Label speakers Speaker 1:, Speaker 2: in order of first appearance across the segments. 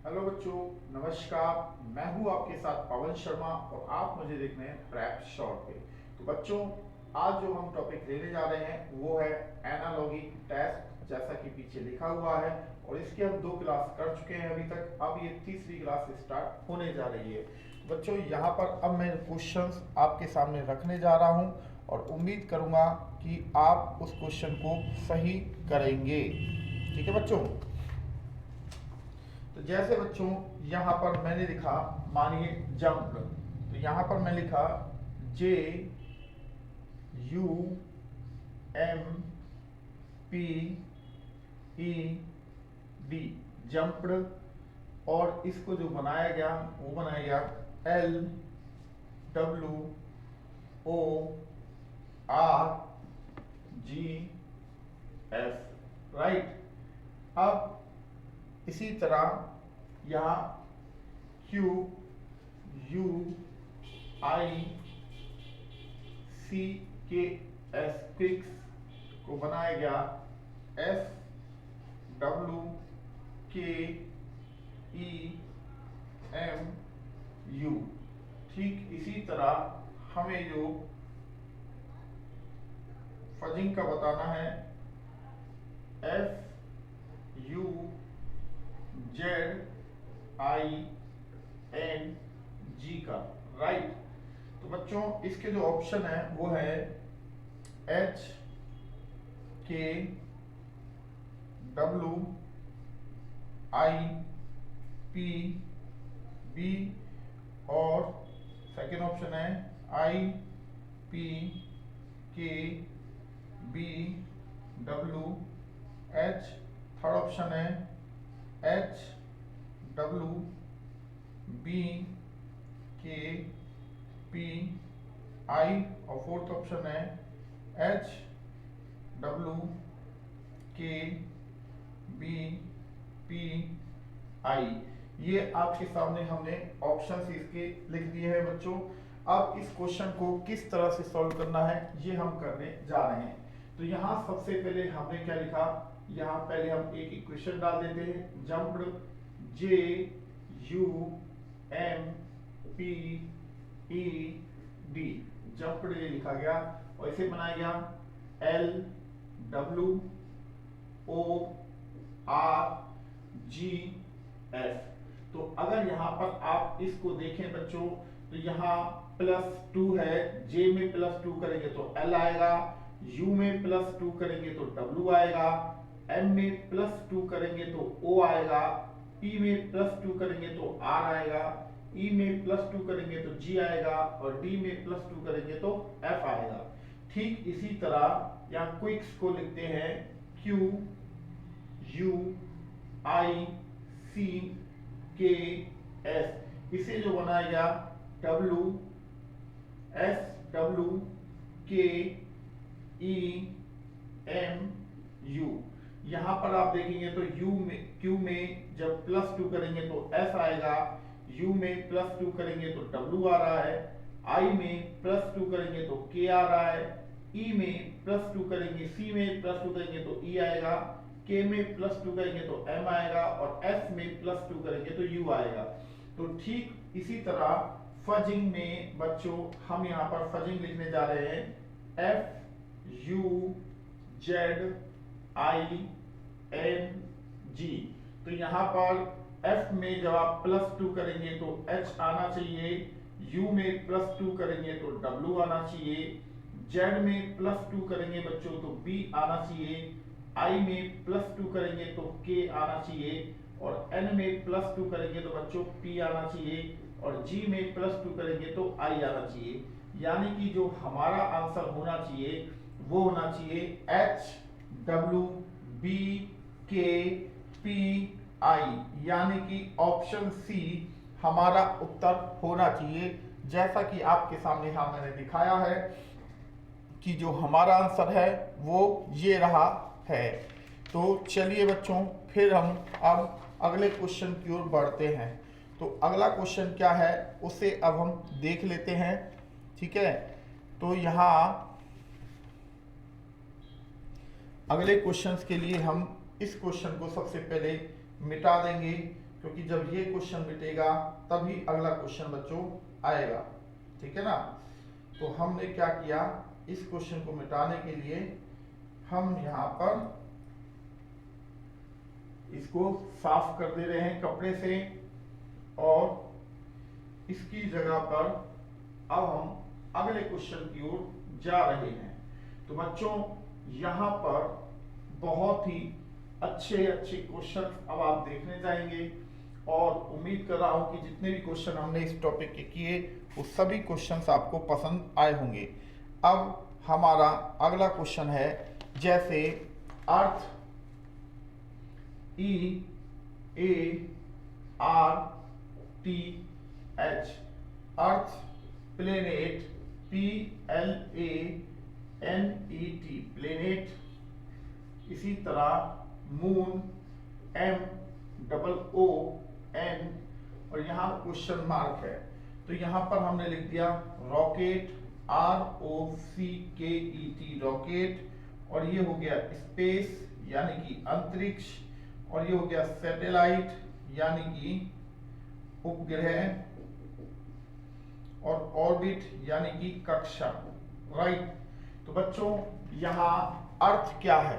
Speaker 1: Hello बच्चों, नमस्कार। मैं हूं आपके साथ पवन शर्मा और आप मुझे देख रहे हैं प्रैप शॉर्ट पे। तो बच्चों, आज जो हम टॉपिक लेने जा रहे हैं वो है एनालॉगी टेस्ट, जैसा कि पीछे लिखा हुआ है। और इसके हम 2 क्लास कर चुके हैं अभी तक। अब ये तीसरी क्लास स्टार्ट होने जा रही है। तो बच्चों, यहाँ पर अब मैं क्वेश्चंस आपके सामने रखने जा रहा हूँ और उम्मीद करूँगा कि आप उस क्वेश्चन को सही करेंगे। ठीक है बच्चों। तो जैसे बच्चों यहाँ पर मैंने लिखा, मानिए जंप। तो यहाँ पर मैं लिखा JUMPED, जंप्ड। और इसको जो बनाया गया वो बनाया गया LWORGF, राइट। अब इसी तरह यहाँ QUICS, क्विक्स को बनाया गया SWKEMU। ठीक इसी तरह हमें जो फजिंग का बताना है FUZING का, राइट। तो बच्चों इसके जो ऑप्शन है वो है HKWIPB और सेकेंड ऑप्शन है IPKBWH। थर्ड ऑप्शन है HWBKPI और फोर्थ ऑप्शन है HWKBPI। ये आपके सामने हमने ऑप्शन इसके लिख दिए हैं बच्चों। अब इस क्वेश्चन को किस तरह से सॉल्व करना है ये हम करने जा रहे हैं। तो यहाँ सबसे पहले हमने क्या लिखा, यहाँ पहले हम एक इक्वेशन डाल देते हैं। जंप्ड JUMPED, जंप्ड ये लिखा गया और इसे बनाया गया LWORGF। तो अगर यहाँ पर आप इसको देखें बच्चों, तो यहाँ +2 है, J में +2 करेंगे तो L आएगा, U में +2 करेंगे तो W आएगा, M में +2 करेंगे तो O आएगा, P में +2 करेंगे तो R आएगा, E में +2 करेंगे तो G आएगा और D में +2 करेंगे तो F आएगा। ठीक इसी तरह यहाँ क्विक्स को लिखते हैं QUICS, इसे जो बनाया गया WSWKEMU। यहाँ पर आप देखेंगे तो Q में जब +2 करेंगे तो S आएगा, U में +2 करेंगे तो W आ रहा है, I में +2 करेंगे तो K आ रहा है, E में +2 करेंगे, C में +2 करेंगे तो E आएगा, K में +2 करेंगे तो M आएगा और S में +2 करेंगे तो U आएगा। तो ठीक इसी तरह फजिंग में बच्चों हम यहाँ पर फजिंग लिखने जा रहे हैं FUZING। तो यहाँ पर F में जब आप +2 करेंगे तो H आना चाहिए, U में +2 करेंगे तो W आना चाहिए, Z में +2 करेंगे बच्चों तो B आना चाहिए, I में +2 करेंगे तो K आना चाहिए और N में +2 करेंगे तो बच्चों P आना चाहिए और G में +2 करेंगे तो I आना चाहिए। यानी कि जो हमारा आंसर होना चाहिए वो होना चाहिए HWBKPI, यानी कि ऑप्शन सी हमारा उत्तर होना चाहिए। जैसा कि आपके सामने यहाँ मैंने दिखाया है कि जो हमारा आंसर है वो ये रहा है। तो चलिए बच्चों, फिर हम अब अगले क्वेश्चन की ओर बढ़ते हैं। तो अगला क्वेश्चन क्या है उसे अब हम देख लेते हैं। ठीक है, तो यहाँ अगले क्वेश्चंस के लिए हम इस क्वेश्चन को सबसे पहले मिटा देंगे, क्योंकि जब ये क्वेश्चन मिटेगा तभी अगला क्वेश्चन बच्चों आएगा, ठीक है ना। तो हमने क्या किया, इस क्वेश्चन को मिटाने के लिए हम यहाँ पर इसको साफ कर दे रहे हैं कपड़े से, और इसकी जगह पर अब हम अगले क्वेश्चन की ओर जा रहे हैं। तो बच्चों यहाँ पर बहुत ही अच्छे अच्छे क्वेश्चन अब आप देखने जाएंगे, और उम्मीद कर रहा हूं कि जितने भी क्वेश्चन हमने इस टॉपिक के किए वो सभी क्वेश्चंस आपको पसंद आए होंगे। अब हमारा अगला क्वेश्चन है, जैसे अर्थ EARTH, अर्थ प्लेनेट PLANET, प्लेनेट, इसी तरह मून MOON, और यहाँ क्वेश्चन मार्क है। तो यहाँ पर हमने लिख दिया रॉकेट ROCKET, रॉकेट, और ये हो गया स्पेस यानी कि अंतरिक्ष, और ये हो गया सैटेलाइट यानी कि उपग्रह, और ऑर्बिट यानी कि कक्षा, राइट। तो बच्चों यहाँ अर्थ क्या है,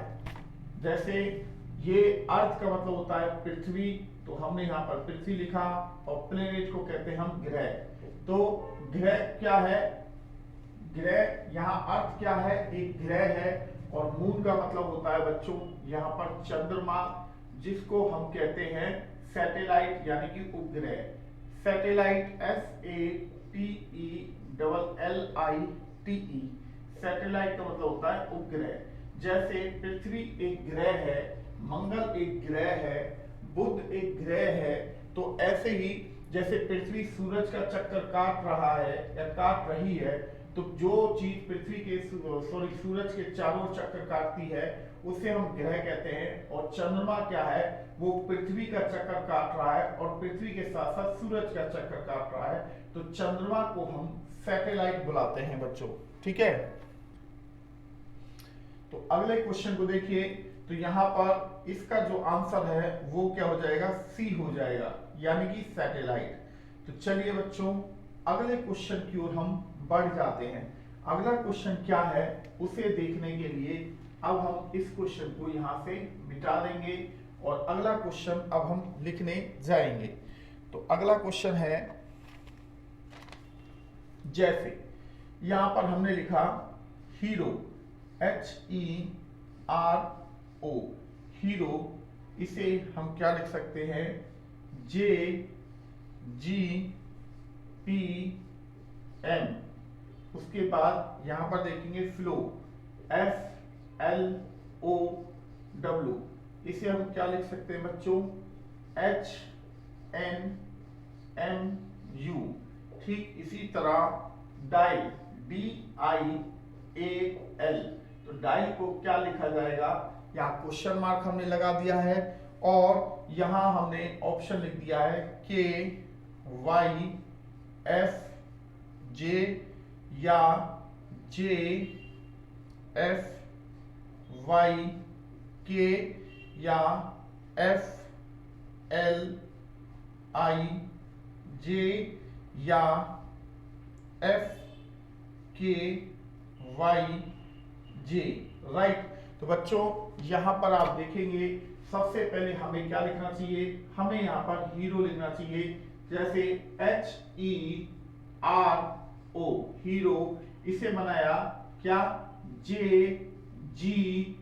Speaker 1: जैसे ये अर्थ का मतलब होता है पृथ्वी, तो हमने यहाँ पर पृथ्वी लिखा, और प्लेनेट को कहते हैं हम ग्रह। तो ग्रह क्या है, ग्रह, यहाँ अर्थ क्या है, एक ग्रह है, और मून का मतलब होता है बच्चों यहाँ पर चंद्रमा, जिसको हम कहते हैं सैटेलाइट यानी कि उपग्रह। सैटेलाइट SATELLITE, सैटेलाइट का मतलब होता है उपग्रह। जैसे पृथ्वी एक ग्रह है, मंगल एक ग्रह है, बुध एक ग्रह है, तो ऐसे ही जैसे पृथ्वी सूरज का चक्कर काट रहा है या काट रही है, तो जो चीज पृथ्वी के सूरज के चारों ओर चक्कर काटती है उसे हम ग्रह कहते हैं। और चंद्रमा क्या है, वो पृथ्वी का चक्कर काट रहा है और पृथ्वी के साथ साथ सूरज का चक्कर काट रहा है, तो चंद्रमा को हम सैटेलाइट बुलाते हैं बच्चों, ठीक है। तो अगले क्वेश्चन को देखिए, तो यहाँ पर इसका जो आंसर है वो क्या हो जाएगा, सी हो जाएगा, यानी कि सैटेलाइट। तो चलिए बच्चों अगले क्वेश्चन की ओर हम बढ़ जाते हैं। अगला क्वेश्चन क्या है उसे देखने के लिए अब हम इस क्वेश्चन को यहाँ से मिटा देंगे, और अगला क्वेश्चन अब हम लिखने जाएंगे। तो अगला क्वेश्चन है, जैसे यहां पर हमने लिखा हीरो, HERO, हीरो, इसे हम क्या लिख सकते हैं, JGPM। उसके बाद यहां पर देखेंगे फ्लो, FLOW, इसे हम क्या लिख सकते हैं बच्चों, HNMU। ठीक इसी तरह डायल, DIAL, तो डायल को क्या लिखा जाएगा, यहाँ क्वेश्चन मार्क हमने लगा दिया है, और यहां हमने ऑप्शन लिख दिया है KYFJ या JFYK या FLIJ या FKYJ, राइट। तो बच्चों यहां पर आप देखेंगे सबसे पहले हमें क्या लिखना चाहिए, हमें यहां पर हीरो लिखना चाहिए। जैसे HERO, हीरो, इसे बनाया क्या, JGPM,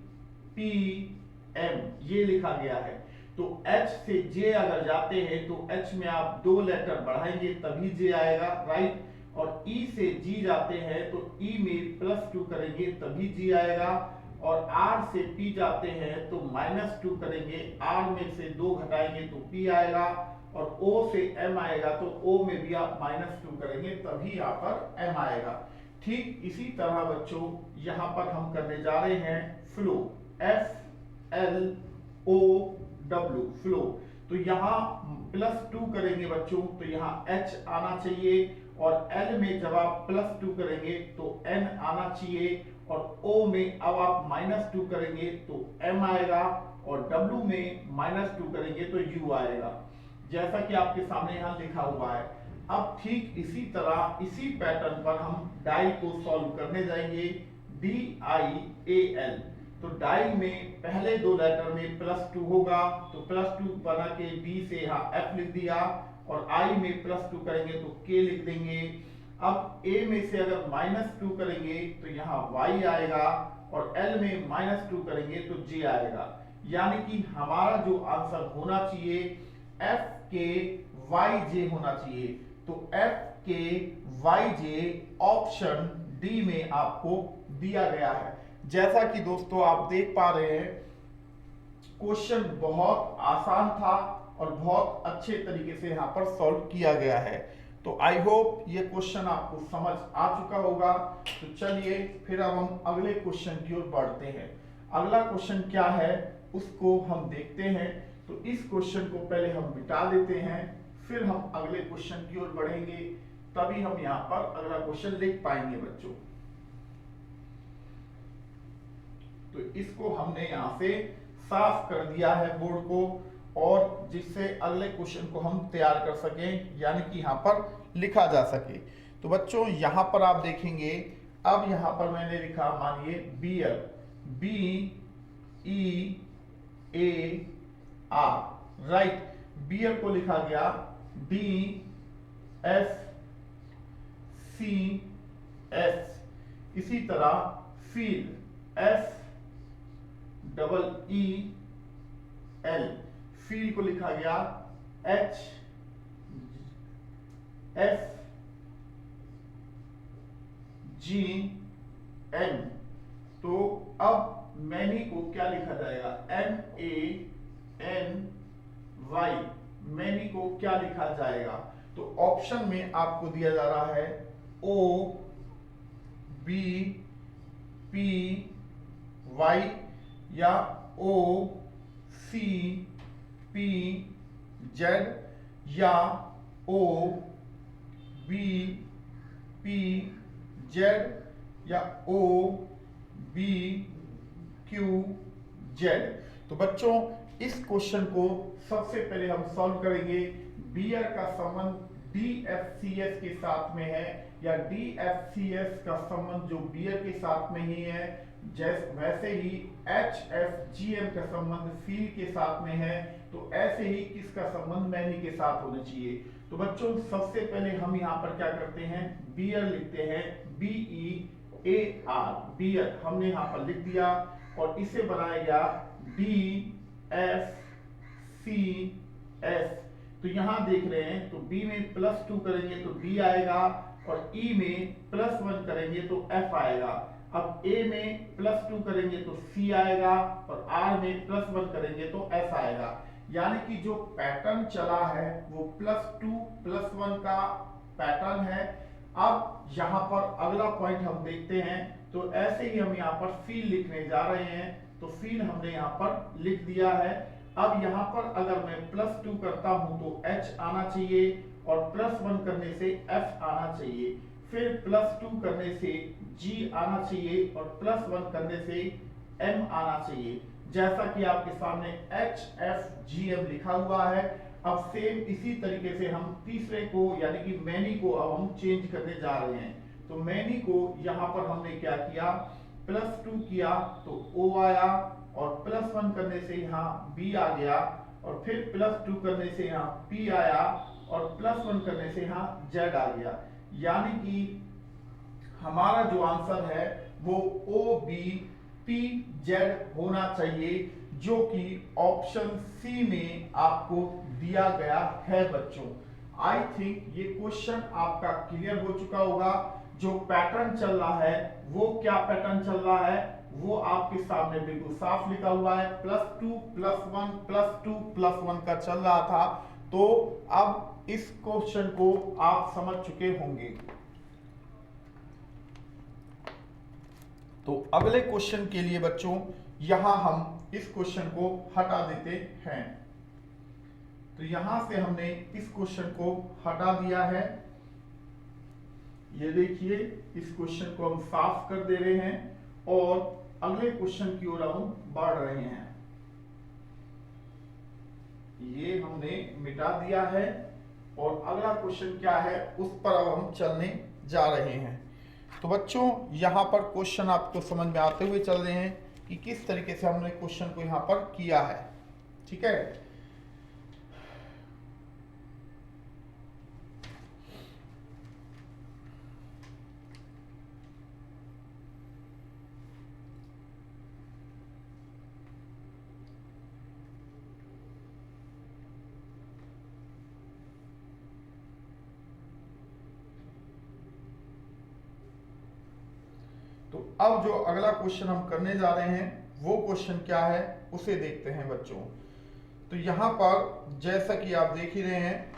Speaker 1: ये लिखा गया है। तो H से J अगर जाते हैं तो H में आप 2 लेटर बढ़ाएंगे तभी J आएगा, राइट। और E से G जाते हैं तो E में +2 करेंगे तभी G आएगा, और R से P जाते हैं तो -2 करेंगे, R में से 2 घटाएंगे तो P आएगा, और O से M आएगा तो O में भी आप -2 करेंगे तभी यहाँ पर M आएगा। ठीक इसी तरह बच्चों यहाँ पर हम करने जा रहे हैं फ्लो, FLOW, फ्लो। तो यहाँ +2 करेंगे बच्चों तो यहाँ H आना चाहिए, और L में जब आप +2 करेंगे तो N आना चाहिए, और O में अब आप -2 करेंगे तो M आएगा, और W में -2 करेंगे तो U आएगा। जैसा कि आपके सामने यहाँ लिखा हुआ है। अब ठीक इसी तरह इसी पैटर्न पर हम डाई को सॉल्व करने जाएंगे, DIAL। तो डाई में पहले दो लेटर में +2 होगा, तो +2 बना के D से यहाँ F लिख दिया, और I में +2 करेंगे तो K लिख देंगे। अब A में से अगर -2 करेंगे तो यहाँ Y आएगा, और L में -2 करेंगे तो J आएगा। यानी कि हमारा जो आंसर होना चाहिए FKYJ होना चाहिए। तो FKYJ ऑप्शन डी में आपको दिया गया है। जैसा कि दोस्तों आप देख पा रहे हैं, क्वेश्चन बहुत आसान था और बहुत अच्छे तरीके से यहाँ पर सॉल्व किया गया है। तो आई होप ये क्वेश्चन आपको समझ आ चुका होगा। तो चलिए फिर अब हम अगले क्वेश्चन की ओर बढ़ते हैं। अगला क्वेश्चन क्या है उसको हम देखते हैं। तो इस क्वेश्चन को पहले हम मिटा देते हैं, फिर हम अगले क्वेश्चन की ओर बढ़ेंगे, तभी हम यहाँ पर अगला क्वेश्चन लिख पाएंगे बच्चों। तो इसको हमने यहाँ से साफ कर दिया है बोर्ड को, और जिससे अगले क्वेश्चन को हम तैयार कर सकें, यानी कि यहाँ पर लिखा जा सके। तो बच्चों यहाँ पर आप देखेंगे, अब यहाँ पर मैंने लिखा मानिए बियर, BEAR, राइट। बियर को लिखा गया DFCS। इसी तरह फील, FEEL, फील को लिखा गया HFGN। तो अब मैनी को क्या लिखा जाएगा, MANY, मैनी को क्या लिखा जाएगा। तो ऑप्शन में आपको दिया जा रहा है OBPY या OCPZ या OBPZ या OBQZ। तो बच्चों इस क्वेश्चन को सबसे पहले हम सॉल्व करेंगे। बियर का संबंध DFCS के साथ में है, या DFCS का संबंध जो बियर के साथ में ही है, वैसे ही HFGM का संबंध फील के साथ में है, तो ऐसे ही किसका संबंध मैनी के साथ होना चाहिए। तो बच्चों सबसे पहले हम यहाँ पर क्या करते हैं, बियर लिखते हैं, BEAR, बियर हमने यहाँ पर लिख दिया, और इसे बनाया गया DFCS। तो यहाँ देख रहे हैं, तो B में +2 करेंगे तो D आएगा, और E में +1 करेंगे तो F आएगा। अब A में +2 करेंगे तो C आएगा, और R में +1 करेंगे तो S आएगा। यानी कि जो पैटर्न चला है वो +2 +1 का पैटर्न है। अब यहाँ पर अगला पॉइंट हम देखते हैं। तो ऐसे ही हम यहाँ पर फील लिखने जा रहे हैं, तो फील हमने यहाँ पर लिख दिया है। अब यहाँ पर अगर मैं +2 करता हूं तो H आना चाहिए, और +1 करने से F आना चाहिए, फिर +2 करने से G आना चाहिए, और +1 करने से M आना चाहिए। जैसा कि आपके सामने HFGM लिखा हुआ है। अब सेम इसी तरीके से हम तीसरे को यानी कि मैनी को अब हम चेंज करने जा रहे हैं। तो मैनी को यहाँ पर हमने क्या किया, +2 किया तो O आया, और +1 करने से यहाँ B आ गया, और फिर +2 करने से यहाँ P आया, और +1 करने से यहाँ Z आ गया। यानी कि हमारा जो आंसर है वो OBPZ होना चाहिए, जो कि ऑप्शन सी में आपको दिया गया है बच्चों। आई थिंक ये क्वेश्चन आपका क्लियर हो चुका होगा। जो पैटर्न चल रहा है वो क्या पैटर्न चल रहा है वो आपके सामने बिल्कुल साफ लिखा हुआ है, +2 +1 +2 +1 का चल रहा था। तो अब इस क्वेश्चन को आप समझ चुके होंगे। तो अगले क्वेश्चन के लिए बच्चों यहां हम इस क्वेश्चन को हटा देते हैं। तो यहां से हमने इस क्वेश्चन को हटा दिया है। ये देखिए, इस क्वेश्चन को हम साफ कर दे रहे हैं और अगले क्वेश्चन की ओर हम बढ़ रहे हैं। ये हमने मिटा दिया है और अगला क्वेश्चन क्या है उस पर अब हम चलने जा रहे हैं। तो बच्चों यहाँ पर क्वेश्चन आपको समझ में आते हुए चल रहे हैं कि किस तरीके से हमने क्वेश्चन को यहाँ पर किया है। ठीक है, तो अब जो अगला क्वेश्चन हम करने जा रहे हैं वो क्वेश्चन क्या है उसे देखते हैं बच्चों। तो यहां पर जैसा कि आप देख ही रहे हैं,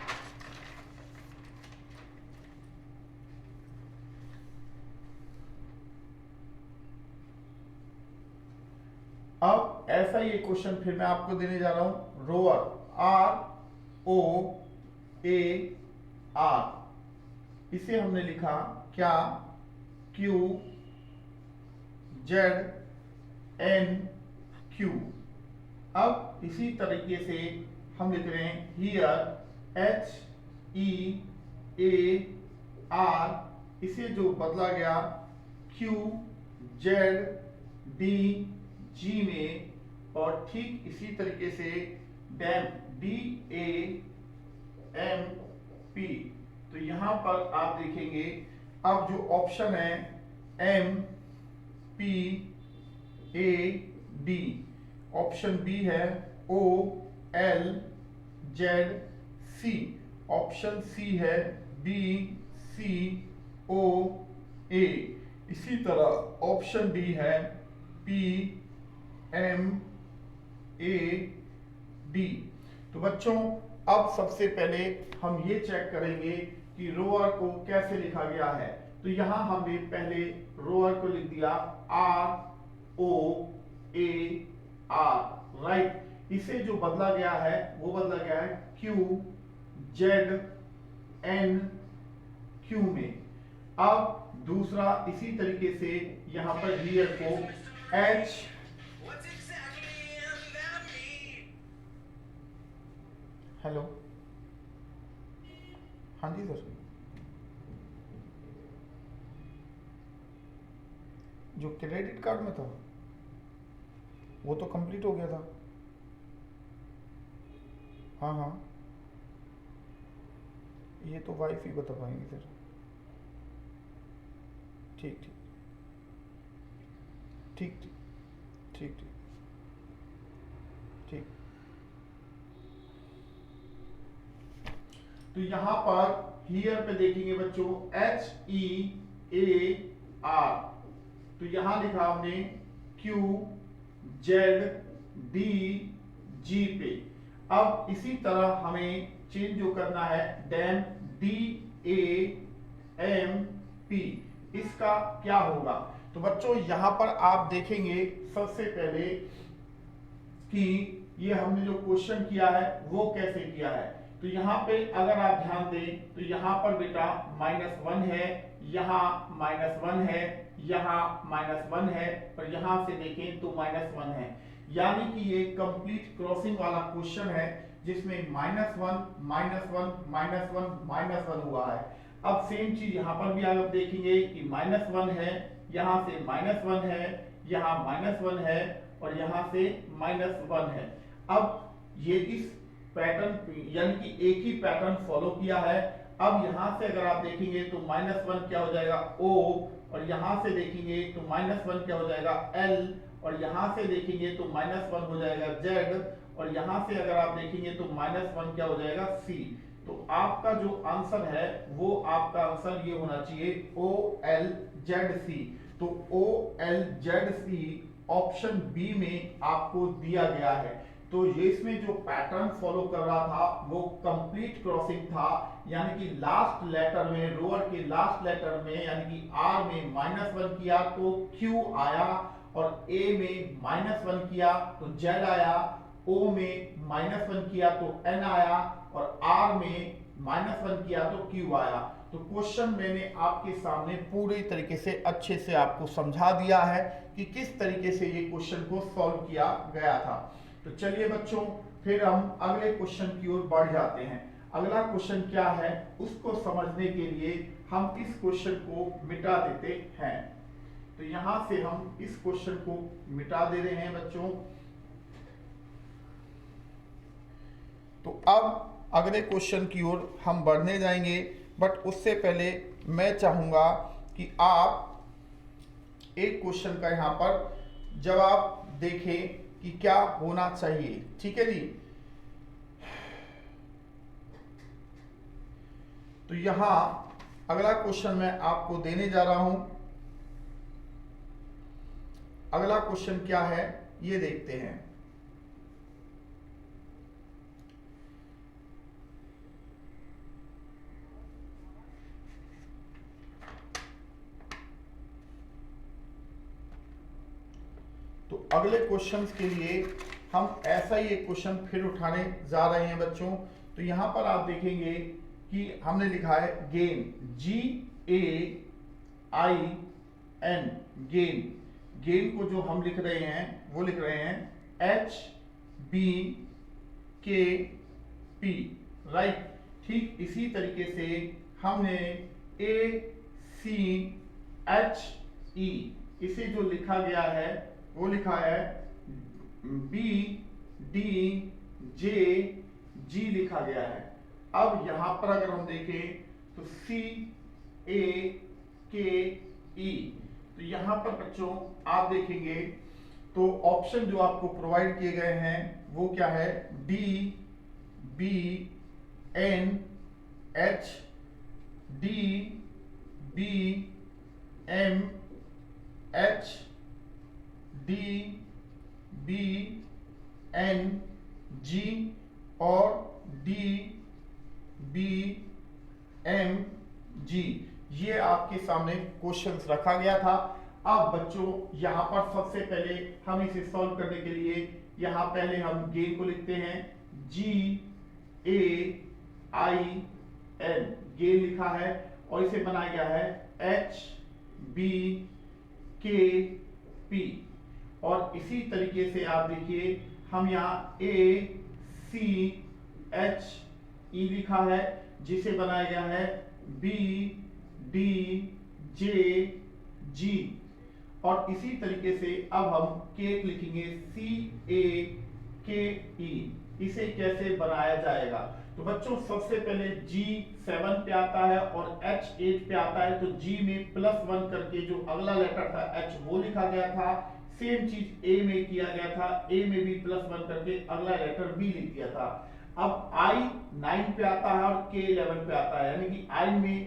Speaker 1: अब ऐसा ही एक क्वेश्चन फिर मैं आपको देने जा रहा हूं। रोअर, ROAR, इसे हमने लिखा क्या, QZNQ। अब इसी तरीके से हम लिख रहे हैं हियर HEAR, इसे जो बदला गया QZDG में, और ठीक इसी तरीके से DAMP। तो यहां पर आप देखेंगे अब जो ऑप्शन है MPAD, ऑप्शन बी है OLZC, ऑप्शन सी है BCOA, इसी तरह ऑप्शन डी है PMAD। तो बच्चों अब सबसे पहले हम ये चेक करेंगे कि रोअर को कैसे लिखा गया है। तो यहां हमने पहले रोअर को लिख दिया ROAR, राइट। इसे जो बदला गया है वो बदला गया है QZNQ में। अब दूसरा इसी तरीके से यहां पर हियर को हेलो, हाँ जी सर, जो क्रेडिट कार्ड में था वो तो कंप्लीट हो गया था। हाँ हाँ, ये तो वाइफ ही बता पाएंगे सर। ठीक ठीक ठीक ठीक ठीक ठीक ठीक। तो यहां पर हियर पे देखेंगे बच्चों HEAR, तो यहां लिखा हमने QZDG पे। अब इसी तरह हमें चेंज जो करना है DAMP, इसका क्या होगा। तो बच्चों यहां पर आप देखेंगे सबसे पहले कि ये हमने जो क्वेश्चन किया है वो कैसे किया है। तो यहाँ पे अगर आप ध्यान दें तो यहाँ पर बेटा -1 है, यहाँ -1 है, यहाँ -1 है, और यहाँ से देखें तो -1 है। यानी कि ये कंप्लीट क्रॉसिंग वाला क्वेश्चन है जिसमें -1 -1 -1 -1 हुआ है। अब सेम चीज यहाँ पर भी आप देखेंगे कि -1 है, यहाँ से -1 है, यहाँ -1 है, और यहाँ से -1 है। अब ये इस पैटर्न यानी कि एक ही पैटर्न फॉलो किया है। अब यहां से अगर आप देखेंगे तो -1 क्या हो जाएगा O, और यहां से देखेंगे तो -1 क्या हो जाएगा L, और यहां से देखेंगे तो -1 हो जाएगा Z, और यहां से अगर आप देखेंगे तो -1 क्या हो जाएगा C। तो आपका जो आंसर है वो आपका आंसर ये होना चाहिए OLZC। तो OLZC ऑप्शन बी में आपको दिया गया है। तो ये इसमें जो पैटर्न फॉलो कर रहा था वो कंप्लीट क्रॉसिंग था, यानी कि लास्ट लेटर में, रोअर के लास्ट लेटर में, यानी कि R में -1 किया तो Q आया, और A में -1 किया तो Z आया, O में -1 किया तो N आया, और R में -1 किया तो Q आया। तो क्वेश्चन मैंने आपके सामने पूरी तरीके से अच्छे से आपको समझा दिया है कि किस तरीके से ये क्वेश्चन को सॉल्व किया गया था। तो चलिए बच्चों फिर हम अगले क्वेश्चन की ओर बढ़ जाते हैं। अगला क्वेश्चन क्या है उसको समझने के लिए हम इस क्वेश्चन को मिटा देते हैं। तो यहां से हम इस क्वेश्चन को मिटा दे रहे हैं बच्चों। तो अब अगले क्वेश्चन की ओर हम बढ़ने जाएंगे, बट उससे पहले मैं चाहूंगा कि आप एक क्वेश्चन का यहां पर जवाब देखें कि क्या होना चाहिए। ठीक है जी। तो यहां अगला क्वेश्चन मैं आपको देने जा रहा हूं। अगला क्वेश्चन क्या है ये देखते हैं। तो अगले क्वेश्चंस के लिए हम ऐसा ही एक क्वेश्चन फिर उठाने जा रहे हैं बच्चों। तो यहां पर आप देखेंगे कि हमने लिखा है गेन, GAIN, गेन। गेन को जो हम लिख रहे हैं वो लिख रहे हैं HBKP, राइट। ठीक इसी तरीके से हमने ACHE इसे जो लिखा गया है वो लिखा है BDJG लिखा गया है। अब यहां पर अगर हम देखें तो CAKE, तो यहां पर बच्चों आप देखेंगे तो ऑप्शन जो आपको प्रोवाइड किए गए हैं वो क्या है, DBNH, DBMH, DBNG और DBMG, ये आपके सामने क्वेश्चंस रखा गया था। अब बच्चों यहां पर सबसे पहले हम इसे सॉल्व करने के लिए यहां पहले हम गेन को लिखते हैं GAIN, गेन लिखा है और इसे बनाया गया है HBKP। और इसी तरीके से आप देखिए हम यहाँ ACHE लिखा है जिसे बनाया गया है BDJG। और इसी तरीके से अब हम केक लिखेंगे CAKE, इसे कैसे बनाया जाएगा। तो बच्चों सबसे पहले G7 पे आता है और H8 पे आता है, तो G में +1 करके जो अगला लेटर था H वो लिखा गया था। सेम चीज A में किया गया था, A में भी +1 करके अगला लेटर B लिख दिया था। अब I 9 पे आता है और K 11 पे आता है, यानी कि I में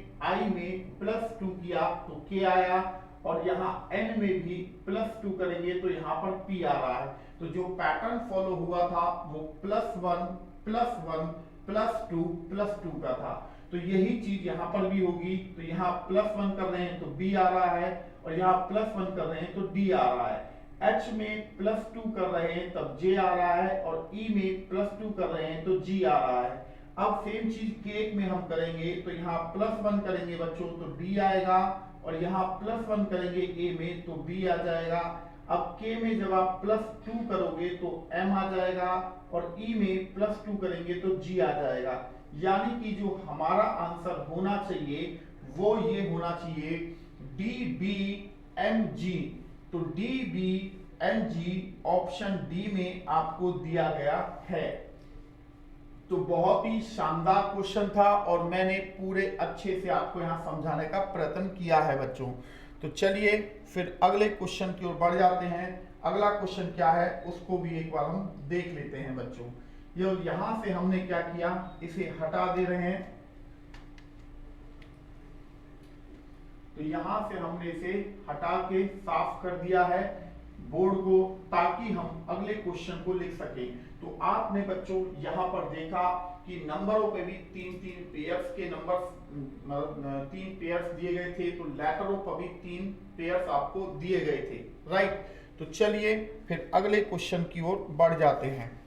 Speaker 1: +2 किया तो K आया और यहाँ N में भी +2 करेंगे तो यहाँ पर P आ रहा है। तो जो पैटर्न फॉलो हुआ था वो +1 +1 +2 +2 का था। तो यही चीज यहाँ पर भी होगी। तो यहाँ +1 कर रहे हैं तो B आ रहा है और यहाँ +1 कर रहे हैं तो D आ रहा है। H में +2 कर रहे हैं तब J आ रहा है और E में +2 कर रहे हैं तो G आ रहा है। अब सेम चीज केक में हम करेंगे तो यहाँ +1 करेंगे बच्चों तो D आएगा और यहाँ +1 करेंगे A में तो B आ जाएगा। अब K में जब आप +2 करोगे तो M आ जाएगा और E में +2 करेंगे तो G आ जाएगा। यानी कि जो हमारा आंसर होना चाहिए वो ये होना चाहिए DBMG। तो DBMG ऑप्शन डी में आपको दिया गया है। तो बहुत ही शानदार क्वेश्चन था और मैंने पूरे अच्छे से आपको यहाँ समझाने का प्रयत्न किया है बच्चों। तो चलिए फिर अगले क्वेश्चन की ओर बढ़ जाते हैं। अगला क्वेश्चन क्या है उसको भी एक बार हम देख लेते हैं बच्चों। ये यहां से हमने क्या किया, इसे हटा दे रहे हैं। तो यहां से हमने इसे हटा के साफ कर दिया है बोर्ड को, ताकि हम अगले क्वेश्चन को लिख सकें। तो आपने बच्चों यहां पर देखा कि नंबरों पे भी तीन पेयर्स के नंबर 3 पेयर्स दिए गए थे, तो लेटरों पर भी 3 पेयर्स आपको दिए गए थे, राइट। तो चलिए फिर अगले क्वेश्चन की ओर बढ़ जाते हैं।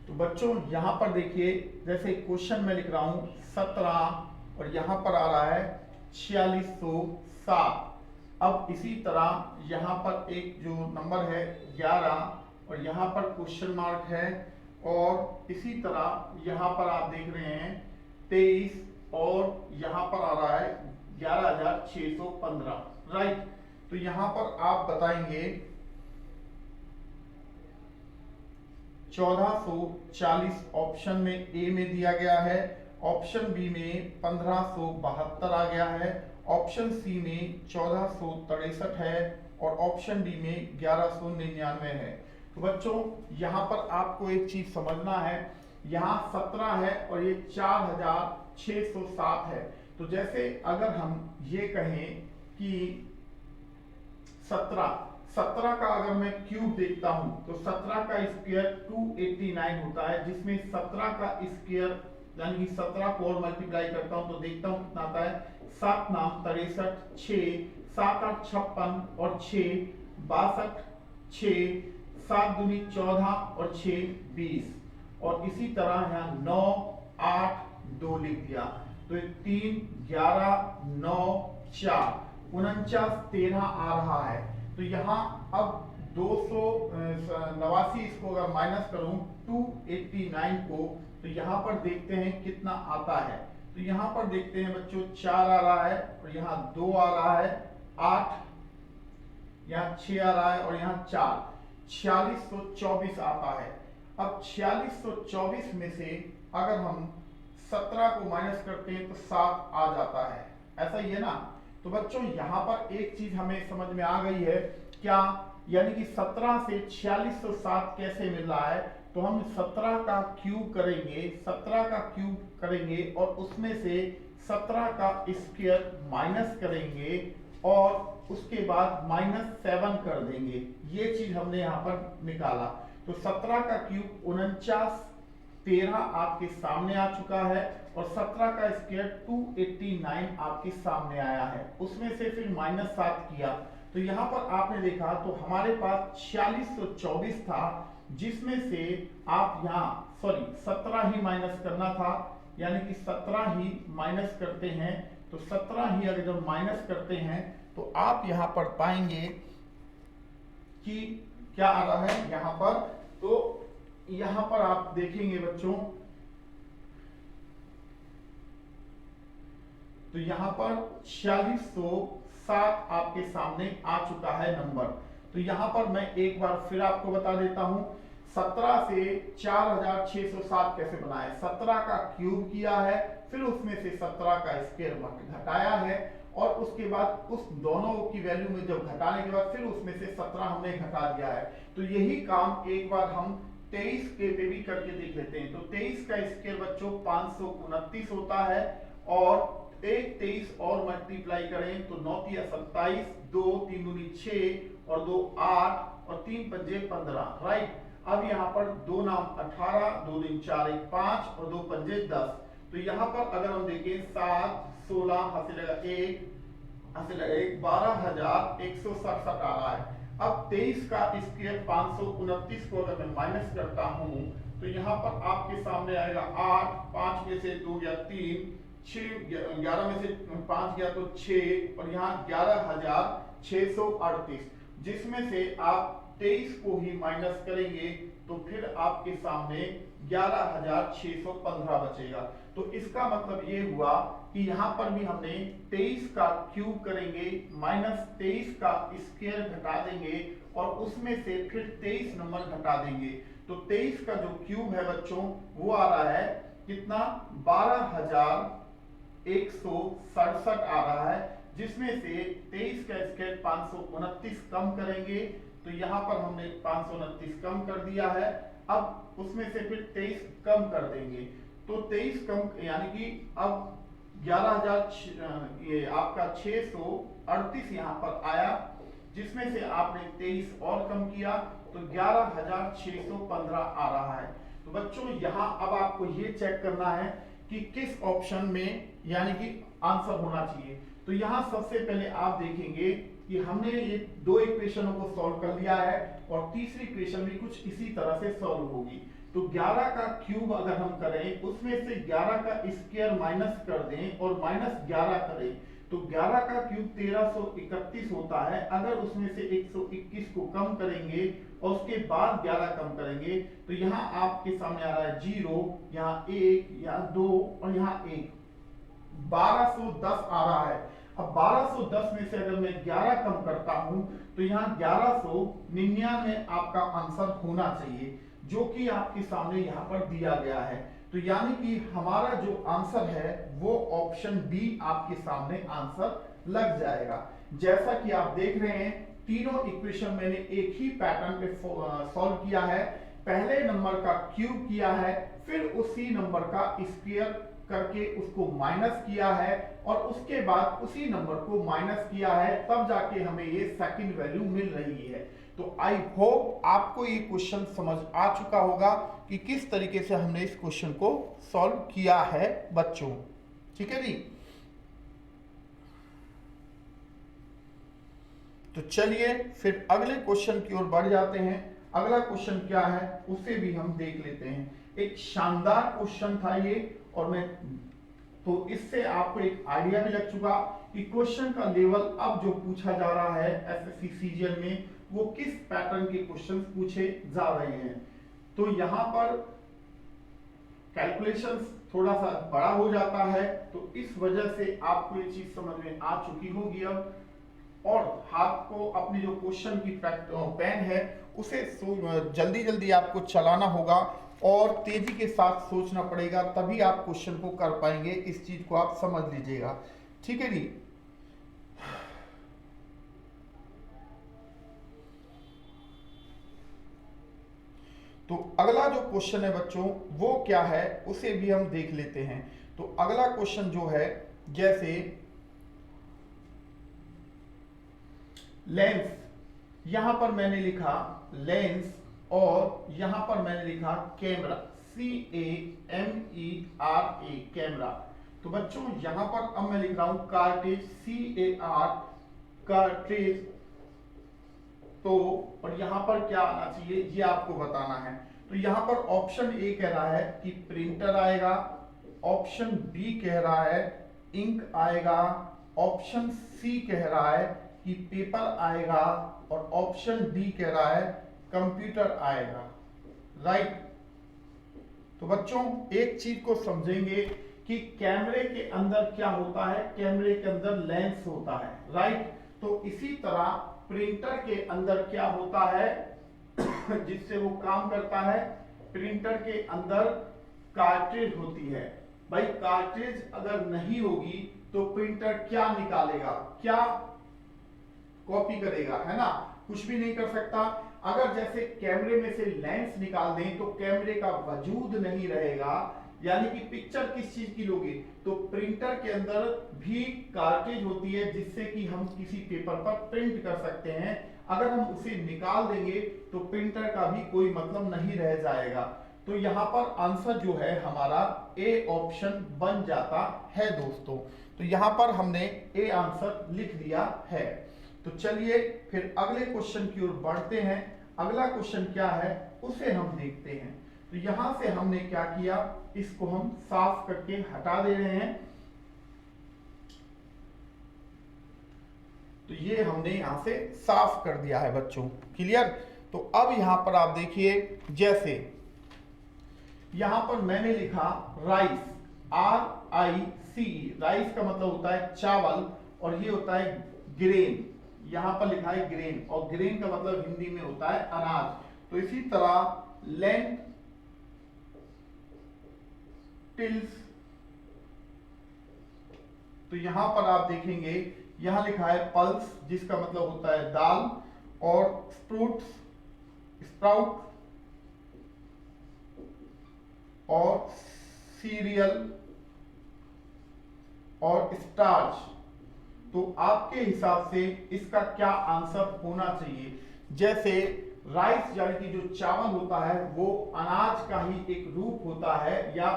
Speaker 1: तो बच्चों यहां पर देखिए जैसे क्वेश्चन में लिख रहा हूं 17 और यहाँ पर आ रहा है 4607। अब इसी तरह यहाँ पर एक जो नंबर है 11 और यहाँ पर क्वेश्चन मार्क है, और इसी तरह यहाँ पर आप देख रहे हैं 23 और यहाँ पर आ रहा है 11615, राइट। तो यहाँ पर आप बताएंगे 1440 ऑप्शन में ए में दिया गया है, ऑप्शन बी में 1572 आ गया है, ऑप्शन सी में 1463 है और ऑप्शन डी में 1199 है। तो बच्चों यहाँ पर आपको एक चीज समझना है, यहाँ 17 है और ये 4607 है। तो जैसे अगर हम ये कहें कि 17 का अगर मैं क्यूब देखता हूं तो 17 का स्क्वायर 289 होता है, जिसमें 17 का स्क्वायर यानी कि 17 को और मल्टीप्लाई करता हूं तो देखता हूं कितना आता है, 7 नाम 63, 6 7 8 56 और 6 62, 6 7 दूनी 14 और 6 20, और इसी तरह यहाँ 9 8 2 लिख दिया, तो 3 11 9 4 49 13 आ रहा है। तो यहाँ अब 289 इसको अगर माइनस करूं 289 को, तो यहाँ पर देखते हैं कितना आता है। तो यहाँ पर देखते हैं बच्चों 4 आ रहा है और यहाँ 2 आ रहा है, 8 यहाँ 6 आ रहा है और यहाँ 4, 4624 आता है। अब 4624 में से अगर हम 17 को माइनस करते हैं तो 7 आ जाता है, ऐसा ही है ना। तो बच्चों यहाँ पर एक चीज हमें समझ में आ गई है, क्या, यानी कि 17 से 4607 कैसे मिल रहा है। तो हम 17 का क्यूब करेंगे, 17 का क्यूब करेंगे और उसमें से 17 का स्क्वायर माइनस करेंगे और उसके बाद -7 कर देंगे। ये चीज हमने यहाँ पर निकाला। तो 17 का क्यूब 49 13 आपके सामने आ चुका है और 17 का स्क्वायर 289 आपके सामने आया है, उसमें से फिर -7 किया। तो यहाँ पर आपने देखा तो हमारे पास 4624 था, जिसमें से आप यहाँ 17 ही माइनस करना था, यानी कि 17 ही माइनस करते हैं। तो 17 ही अगर जब माइनस करते हैं तो आप यहाँ पर पाएंगे कि क्या आ रहा है यहाँ पर। तो यहाँ पर आप देखेंगे बच्चों, तो यहाँ पर 4607 आपके सामने आ चुका है नंबर। तो यहाँ पर मैं एक बार फिर आपको बता देता हूं, 17 से 4607 कैसे बनाए। 17 का क्यूब किया है, फिर उसमें से 17 का स्क्वायर घटाया है और उसके बाद उस दोनों की वैल्यू में जब घटाने के बाद फिर उसमें से 17 हमने घटा दिया है। तो यही काम एक बार हम 23 के पे भी करके देख लेते हैं। तो 23 का स्क्वायर बच्चों 529 होता है और एक 23 और मल्टीप्लाई करें तो 9 तिया 27, 2 3 दूनी 6 और 2 8 और 3 पंजे 15, राइट। अब यहाँ पर 2 नाम 18, 2 दिन 4 1 5 और 2 पंजे 10। तो यहाँ पर अगर हम देखें 7 16 हासिल 1 हासिल 1 12167 आ रहा है। अब 23 का स्क्वायर 529 को अगर मैं माइनस करता हूं तो यहाँ पर आपके सामने आएगा 8, 5 में से 2 गया 3, 6 11 में से 5 गया तो 6 और यहाँ 11638, जिसमें से आप 23 को ही माइनस करेंगे तो फिर आपके सामने 11615 बचेगा। तो इसका मतलब ये हुआ कि यहाँ पर भी हमने 23 का क्यूब करेंगे, -23 का स्क्वायर घटा देंगे और उसमें से फिर 23 नंबर घटा देंगे। तो 23 का जो क्यूब है बच्चों वो आ रहा है कितना, 12167 आ रहा है, जिसमें से 23 का स्क्वायर 529 कम करेंगे तो यहाँ पर हमने 529 कम कर दिया है। अब उसमें से फिर 23 कम कर देंगे तो 23 कम यानी कि अब 11000 ये आपका 638 यहाँ पर आया, जिसमें से आपने 23 और कम किया तो 11615 आ रहा है। तो बच्चों यहाँ अब आपको ये चेक करना है कि किस ऑप्शन में यानी कि आंसर होना चाहिए। तो यहाँ सबसे पहले आप देखेंगे कि हमने ये दो इक्वेशनों को सॉल्व कर लिया है और तीसरी इक्वेशन भी कुछ इसी तरह से सॉल्व होगी। तो 11 का क्यूब अगर हम करें उसमें से 11 का स्क्वायर माइनस कर दें और -11 करें तो 11 का क्यूब 1331 होता है। अगर उसमें से 121 को कम करेंगे और उसके बाद 11 कम करेंगे तो यहाँ आपके सामने आ रहा है 0, यहाँ 1, यहाँ 2 और यहाँ 1, 1210 आ रहा है। अब 1210 में से अगर मैं 11 कम करता हूं तो यहाँ 1199 आपका आंसर होना चाहिए, जो कि आपके सामने यहाँ पर दिया गया है। तो यानी कि हमारा जो आंसर है वो ऑप्शन बी आपके सामने आंसर लग जाएगा। जैसा कि आप देख रहे हैं तीनों इक्वेशन मैंने एक ही पैटर्न पे सॉल्व किया है। पहले नंबर का क्यूब किया है, फिर उसी नंबर का स्क्वायर करके उसको माइनस किया है और उसके बाद उसी नंबर को माइनस किया है, तब जाके हमें ये सेकंड वैल्यू मिल रही है। तो आई होप आपको ये क्वेश्चन समझ आ चुका होगा कि किस तरीके से हमने इस क्वेश्चन को सॉल्व किया है बच्चों। ठीक है जी। तो चलिए फिर अगले क्वेश्चन की ओर बढ़ जाते हैं। अगला क्वेश्चन क्या है उसे भी हम देख लेते हैं। एक शानदार क्वेश्चन था ये, और मैं तो इससे आपको एक आइडिया भी लग चुका कि क्वेश्चन का लेवल अब जो पूछा जा रहा है एसएससी सीजीएल में वो किस पैटर्न के क्वेश्चन पूछे जा रहे हैं। तो यहां पर कैलकुलेशंस थोड़ा सा बड़ा हो जाता है, तो इस वजह से आपको ये चीज समझ में आ चुकी होगी अब। और हाथ को अपनी जो क्वेश्चन की पेन है उसे जल्दी जल्दी आपको चलाना होगा और तेजी के साथ सोचना पड़ेगा, तभी आप क्वेश्चन को कर पाएंगे। इस चीज को आप समझ लीजिएगा। ठीक है जी। तो अगला जो क्वेश्चन है बच्चों वो क्या है उसे भी हम देख लेते हैं। तो अगला क्वेश्चन जो है, जैसे लेंस, यहां पर मैंने लिखा लेंस और यहां पर मैंने लिखा कैमरा, CAMERA, कैमरा। तो बच्चों यहां पर अब मैं लिख रहा हूं कार्टेज, CAR, कार्टेज। तो और यहां पर क्या आना चाहिए ये आपको बताना है। तो यहां पर ऑप्शन ए कह रहा है कि प्रिंटर आएगा, ऑप्शन बी कह रहा है इंक आएगा, ऑप्शन सी कह रहा है कि पेपर आएगा और ऑप्शन डी कह रहा है कंप्यूटर आएगा। राइट। तो बच्चों एक चीज को समझेंगे कि कैमरे के अंदर क्या होता है, कैमरे के अंदर लेंस होता है। राइट। तो इसी तरह प्रिंटर के अंदर क्या होता है जिससे वो काम करता है, प्रिंटर के अंदर कार्ट्रिज होती है। भाई कार्ट्रिज अगर नहीं होगी तो प्रिंटर क्या निकालेगा, क्या कॉपी करेगा, है ना, कुछ भी नहीं कर सकता। अगर जैसे कैमरे में से लेंस निकाल दें तो कैमरे का वजूद नहीं रहेगा, यानी कि पिक्चर किस चीज की लोगे, तो प्रिंटर के अंदर भी कार्ट्रिज होती है जिससे कि हम किसी पेपर पर प्रिंट कर सकते हैं। अगर हम उसे निकाल देंगे तो प्रिंटर का भी कोई मतलब नहीं रह जाएगा। तो यहाँ पर आंसर जो है हमारा ए ऑप्शन बन जाता है दोस्तों। तो यहाँ पर हमने ए आंसर लिख दिया है। तो चलिए फिर अगले क्वेश्चन की ओर बढ़ते हैं। अगला क्वेश्चन क्या है उसे हम देखते हैं। तो यहां से हमने क्या किया, इसको हम साफ करके हटा दे रहे हैं। तो ये हमने यहां से साफ कर दिया है बच्चों। क्लियर। तो अब यहां पर आप देखिए, जैसे यहां पर मैंने लिखा राइस, RICE, राइस का मतलब होता है चावल और ये होता है ग्रेन। यहां पर लिखा है ग्रेन और ग्रेन का मतलब हिंदी में होता है अनाज। तो इसी तरह लेंटिल्स, तो यहां पर आप देखेंगे यहां लिखा है पल्स जिसका मतलब होता है दाल, और स्प्रूट्स, स्प्राउट, और सीरियल और स्टार्च। तो आपके हिसाब से इसका क्या आंसर होना चाहिए। जैसे राइस यानी कि जो चावल होता है वो अनाज का ही एक रूप होता है, या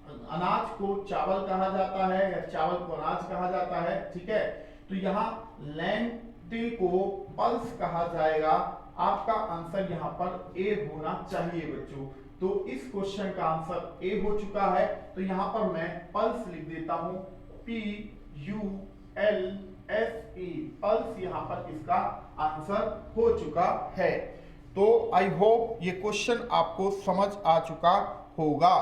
Speaker 1: अनाज को चावल कहा जाता है या चावल को अनाज कहा जाता है। ठीक है। तो यहाँ लेंटिल को पल्स कहा जाएगा। आपका आंसर यहाँ पर ए होना चाहिए बच्चों। तो इस क्वेश्चन का आंसर ए हो चुका है। तो यहां पर मैं पल्स लिख देता हूं, PULSE, पल्स यहां पर इसका आंसर हो चुका है। तो आई होप ये क्वेश्चन आपको समझ आ चुका होगा।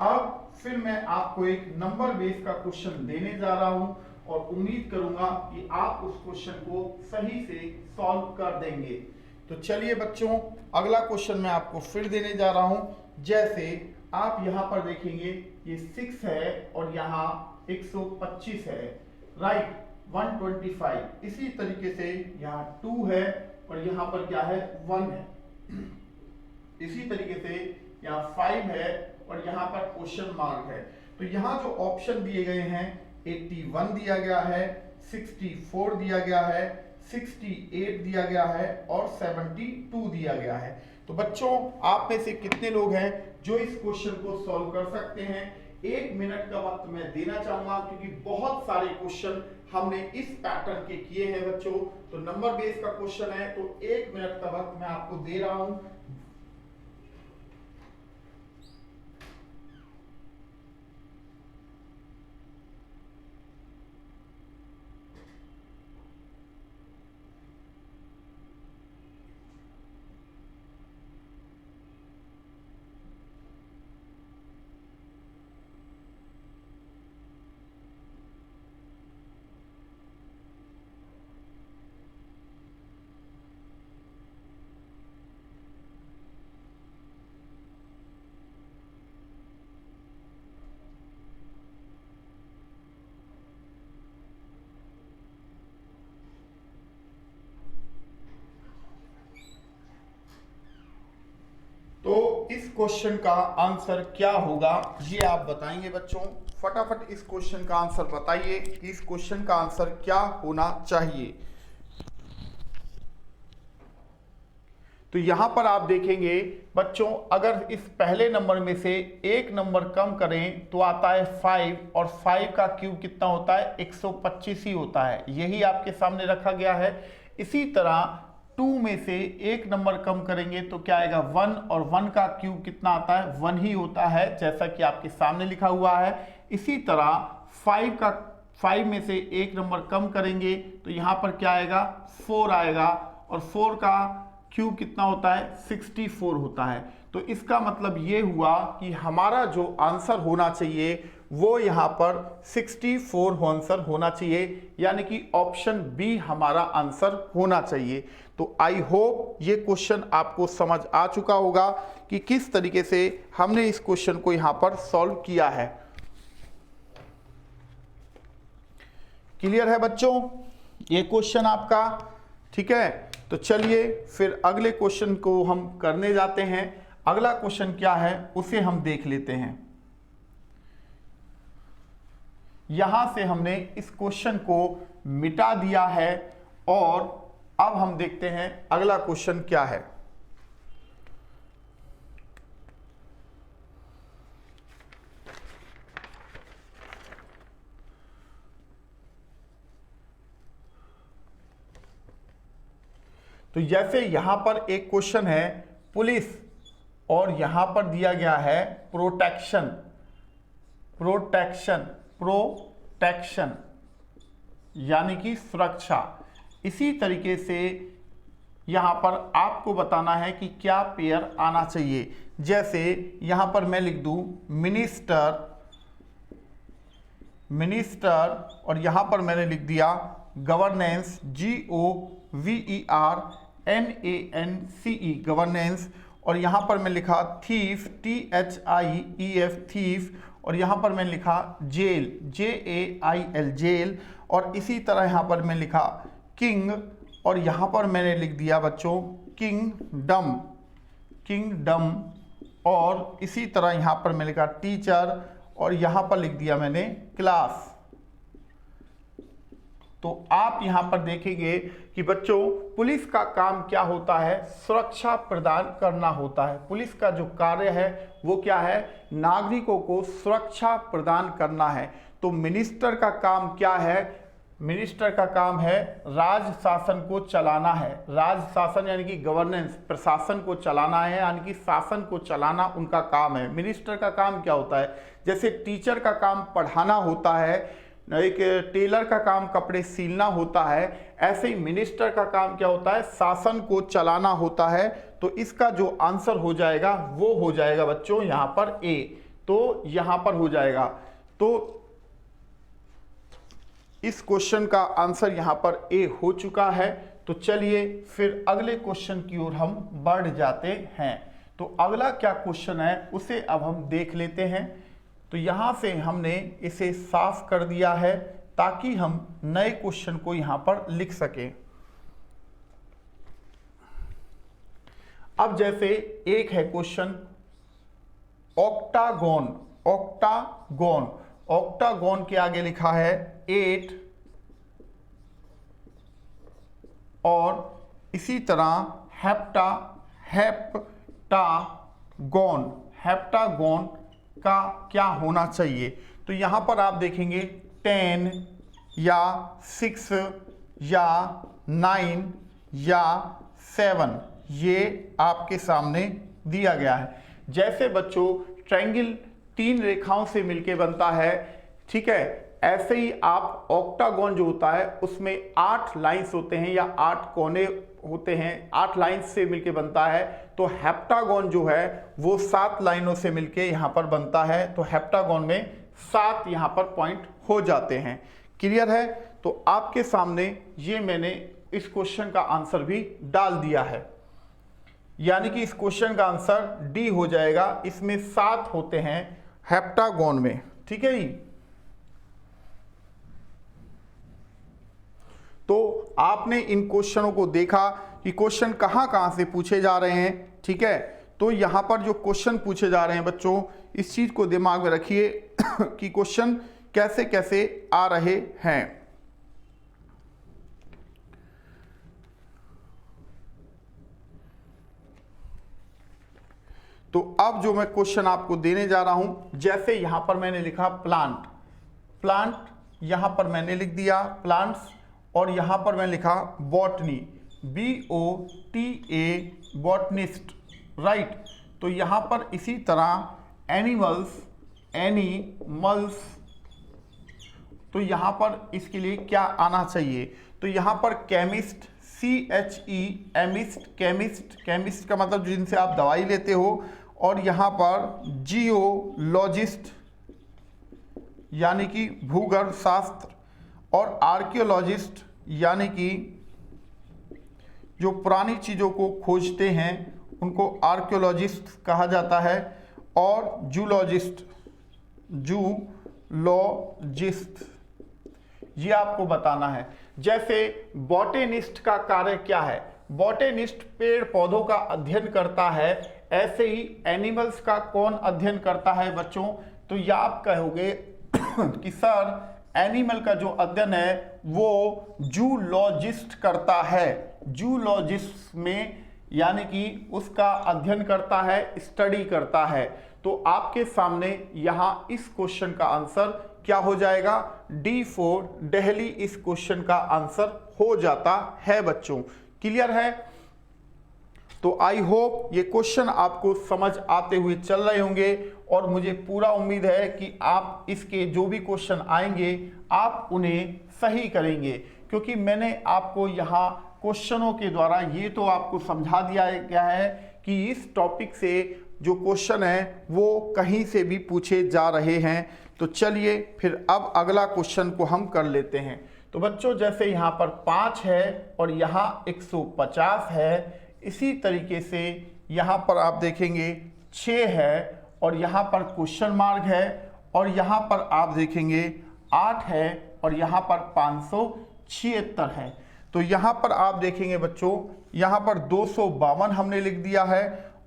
Speaker 1: अब फिर मैं आपको एक नंबर बेस का क्वेश्चन देने जा रहा हूं और उम्मीद करूंगा कि आप उस क्वेश्चन को सही से सॉल्व कर देंगे। तो चलिए बच्चों, अगला क्वेश्चन मैं आपको फिर देने जा रहा हूं। जैसे आप यहां पर देखेंगे ये 6 है और यहां 125 है, राइट, 125। इसी तरीके से यहाँ 2 है और यहाँ पर क्या है, 1 है। इसी तरीके से यहाँ 5 है और यहाँ पर क्वेश्चन मार्क है। तो यहाँ जो ऑप्शन दिए गए हैं, 81 दिया गया है, 64 दिया गया है, 68 दिया गया है और 72 दिया गया है। तो बच्चों, आप में से कितने लोग हैं जो इस क्वेश्चन को सॉल्व कर सकते हैं? 1 मिनट का वक्त मैं देना चाहूंगा, क्योंकि बहुत सारे क्वेश्चन हमने इस पैटर्न के किए हैं बच्चों। तो नंबर बेस का क्वेश्चन है, तो 1 मिनट का वक्त मैं आपको दे रहा हूं। तो इस क्वेश्चन का आंसर क्या होगा, ये आप बताएंगे बच्चों। फटाफट इस क्वेश्चन का आंसर बताइए कि इस क्वेश्चन का आंसर क्या होना चाहिए। तो यहां पर आप देखेंगे बच्चों, अगर इस पहले नंबर में से एक नंबर कम करें तो आता है 5, और 5 का क्यूब कितना होता है, 125 ही होता है। यही आपके सामने रखा गया है। इसी तरह 2 में से एक नंबर कम करेंगे तो क्या आएगा, 1, और 1 का क्यूब कितना आता है, 1 ही होता है, जैसा कि आपके सामने लिखा हुआ है। इसी तरह 5 में से एक नंबर कम करेंगे तो यहां पर क्या आएगा, 4 आएगा, और 4 का क्यूब कितना होता है, 64 होता है। तो इसका मतलब ये हुआ कि हमारा जो आंसर होना चाहिए वो यहाँ पर 64 आंसर होना चाहिए, यानी कि ऑप्शन बी हमारा आंसर होना चाहिए। तो आई होप ये क्वेश्चन आपको समझ आ चुका होगा कि किस तरीके से हमने इस क्वेश्चन को यहाँ पर सॉल्व किया है। क्लियर है बच्चों ये क्वेश्चन आपका? ठीक है, तो चलिए फिर अगले क्वेश्चन को हम करने जाते हैं। अगला क्वेश्चन क्या है उसे हम देख लेते हैं। यहां से हमने इस क्वेश्चन को मिटा दिया है और अब हम देखते हैं अगला क्वेश्चन क्या है। तो जैसे यहां पर एक क्वेश्चन है पुलिस, और यहां पर दिया गया है प्रोटेक्शन, यानी कि सुरक्षा। इसी तरीके से यहां पर आपको बताना है कि क्या पेयर आना चाहिए। जैसे यहां पर मैं लिख दूं मिनिस्टर, और यहां पर मैंने लिख दिया गवर्नेंस, GOVERNANCE, गवर्नेंस, और यहां पर मैं लिखा थीफ, THIEF, थीफ, और यहां पर मैंने लिखा जेल, JAIL, जेल, और इसी तरह यहां पर मैं लिखा किंग, और यहां पर मैंने लिख दिया बच्चों किंगडम, और इसी तरह यहां पर मैं लिखा टीचर, और यहां पर लिख दिया मैंने क्लास। तो आप यहां पर देखेंगे कि बच्चों पुलिस का काम क्या होता है, सुरक्षा प्रदान करना होता है। पुलिस का जो कार्य है वो क्या है, नागरिकों को सुरक्षा प्रदान करना है। तो मिनिस्टर का काम क्या है, मिनिस्टर का काम है राज शासन को चलाना है। राज शासन यानी कि गवर्नेंस, प्रशासन को चलाना है, यानी कि शासन को चलाना उनका काम है। मिनिस्टर का काम क्या होता है? जैसे टीचर का काम पढ़ाना होता है, एक टेलर का काम कपड़े सिलना होता है, ऐसे ही मिनिस्टर का काम क्या होता है? शासन को चलाना होता है। तो इसका जो आंसर हो जाएगा वो हो जाएगा बच्चों यहाँ पर ए। तो यहाँ पर हो जाएगा, तो इस क्वेश्चन का आंसर यहाँ पर ए हो चुका है। तो चलिए फिर अगले क्वेश्चन की ओर हम बढ़ जाते हैं। तो अगला क्या क्वेश्चन है उसे अब हम देख लेते हैं। तो यहाँ से हमने इसे साफ कर दिया है ताकि हम नए क्वेश्चन को यहाँ पर लिख सकें। अब जैसे एक है क्वेश्चन ऑक्टागोन। ऑक्टागोन, ऑक्टागोन के आगे लिखा है 8 और इसी तरह हेप्टागोन। हेप्टागोन का क्या होना चाहिए? तो यहां पर आप देखेंगे 10 या 6 या 9 या 7, ये आपके सामने दिया गया है। जैसे बच्चों ट्रायंगल 3 रेखाओं से मिलके बनता है, ठीक है, ऐसे ही आप ऑक्टागोन जो होता है उसमें 8 लाइंस होते हैं या 8 कोने होते हैं, 8 लाइंस से मिलके बनता है। तो हेप्टागोन जो है वो 7 लाइनों से मिलके यहाँ पर बनता है। तो हेप्टागोन में 7 यहाँ पर पॉइंट हो जाते हैं। क्लियर है? तो आपके सामने ये मैंने इस क्वेश्चन का आंसर भी डाल दिया है, यानी कि इस क्वेश्चन का आंसर डी हो जाएगा। इसमें 7 होते हैं हेप्टागोन में, ठीक है जी। तो आपने इन क्वेश्चनों को देखा कि क्वेश्चन कहां से पूछे जा रहे हैं, ठीक है। तो यहां पर जो क्वेश्चन पूछे जा रहे हैं बच्चों, इस चीज को दिमाग में रखिए कि क्वेश्चन कैसे कैसे आ रहे हैं। तो अब जो मैं क्वेश्चन आपको देने जा रहा हूं, जैसे यहां पर मैंने लिखा प्लांट, प्लांट यहां पर मैंने लिख दिया प्लांट्स, और यहां पर मैं लिखा बॉटनी, BOTA, बॉटनिस्ट, राइट। तो यहां पर इसी तरह एनिमल्स, एनिमल्स, तो यहां पर इसके लिए क्या आना चाहिए? तो यहां पर chemist, CHE, amidst, chemist, chemist का मतलब जिनसे आप दवाई लेते हो, और यहां पर जियोलॉजिस्ट यानी कि भूगर्भ शास्त्र, और आर्कियोलॉजिस्ट यानी कि जो पुरानी चीज़ों को खोजते हैं उनको आर्कियोलॉजिस्ट कहा जाता है, और जूलॉजिस्ट, जूलॉजिस्ट, ये आपको बताना है। जैसे बॉटेनिस्ट का कार्य क्या है? बॉटेनिस्ट पेड़ पौधों का अध्ययन करता है, ऐसे ही एनिमल्स का कौन अध्ययन करता है बच्चों? तो ये आप कहोगे कि सर एनिमल का जो अध्ययन है वो जूलॉजिस्ट करता है। जूलॉजिस्ट में यानी कि उसका अध्ययन करता है, स्टडी करता है। तो आपके सामने यहां इस क्वेश्चन का आंसर क्या हो जाएगा? D4 दिल्ली इस क्वेश्चन का आंसर हो जाता है बच्चों। क्लियर है? तो आई होप ये क्वेश्चन आपको समझ आते हुए चल रहे होंगे, और मुझे पूरा उम्मीद है कि आप इसके जो भी क्वेश्चन आएंगे आप उन्हें सही करेंगे, क्योंकि मैंने आपको यहाँ क्वेश्चनों के द्वारा ये तो आपको समझा दिया गया है कि इस टॉपिक से जो क्वेश्चन है वो कहीं से भी पूछे जा रहे हैं। तो चलिए फिर अब अगला क्वेश्चन को हम कर लेते हैं। तो बच्चों जैसे यहाँ पर 5 है और यहाँ 150 है, इसी तरीके से यहाँ पर आप देखेंगे 6 है और यहाँ पर क्वेश्चन मार्क है, और यहाँ पर आप देखेंगे 8 है और यहाँ पर 576 है। तो यहाँ पर आप देखेंगे बच्चों, यहाँ पर 252 हमने लिख दिया है,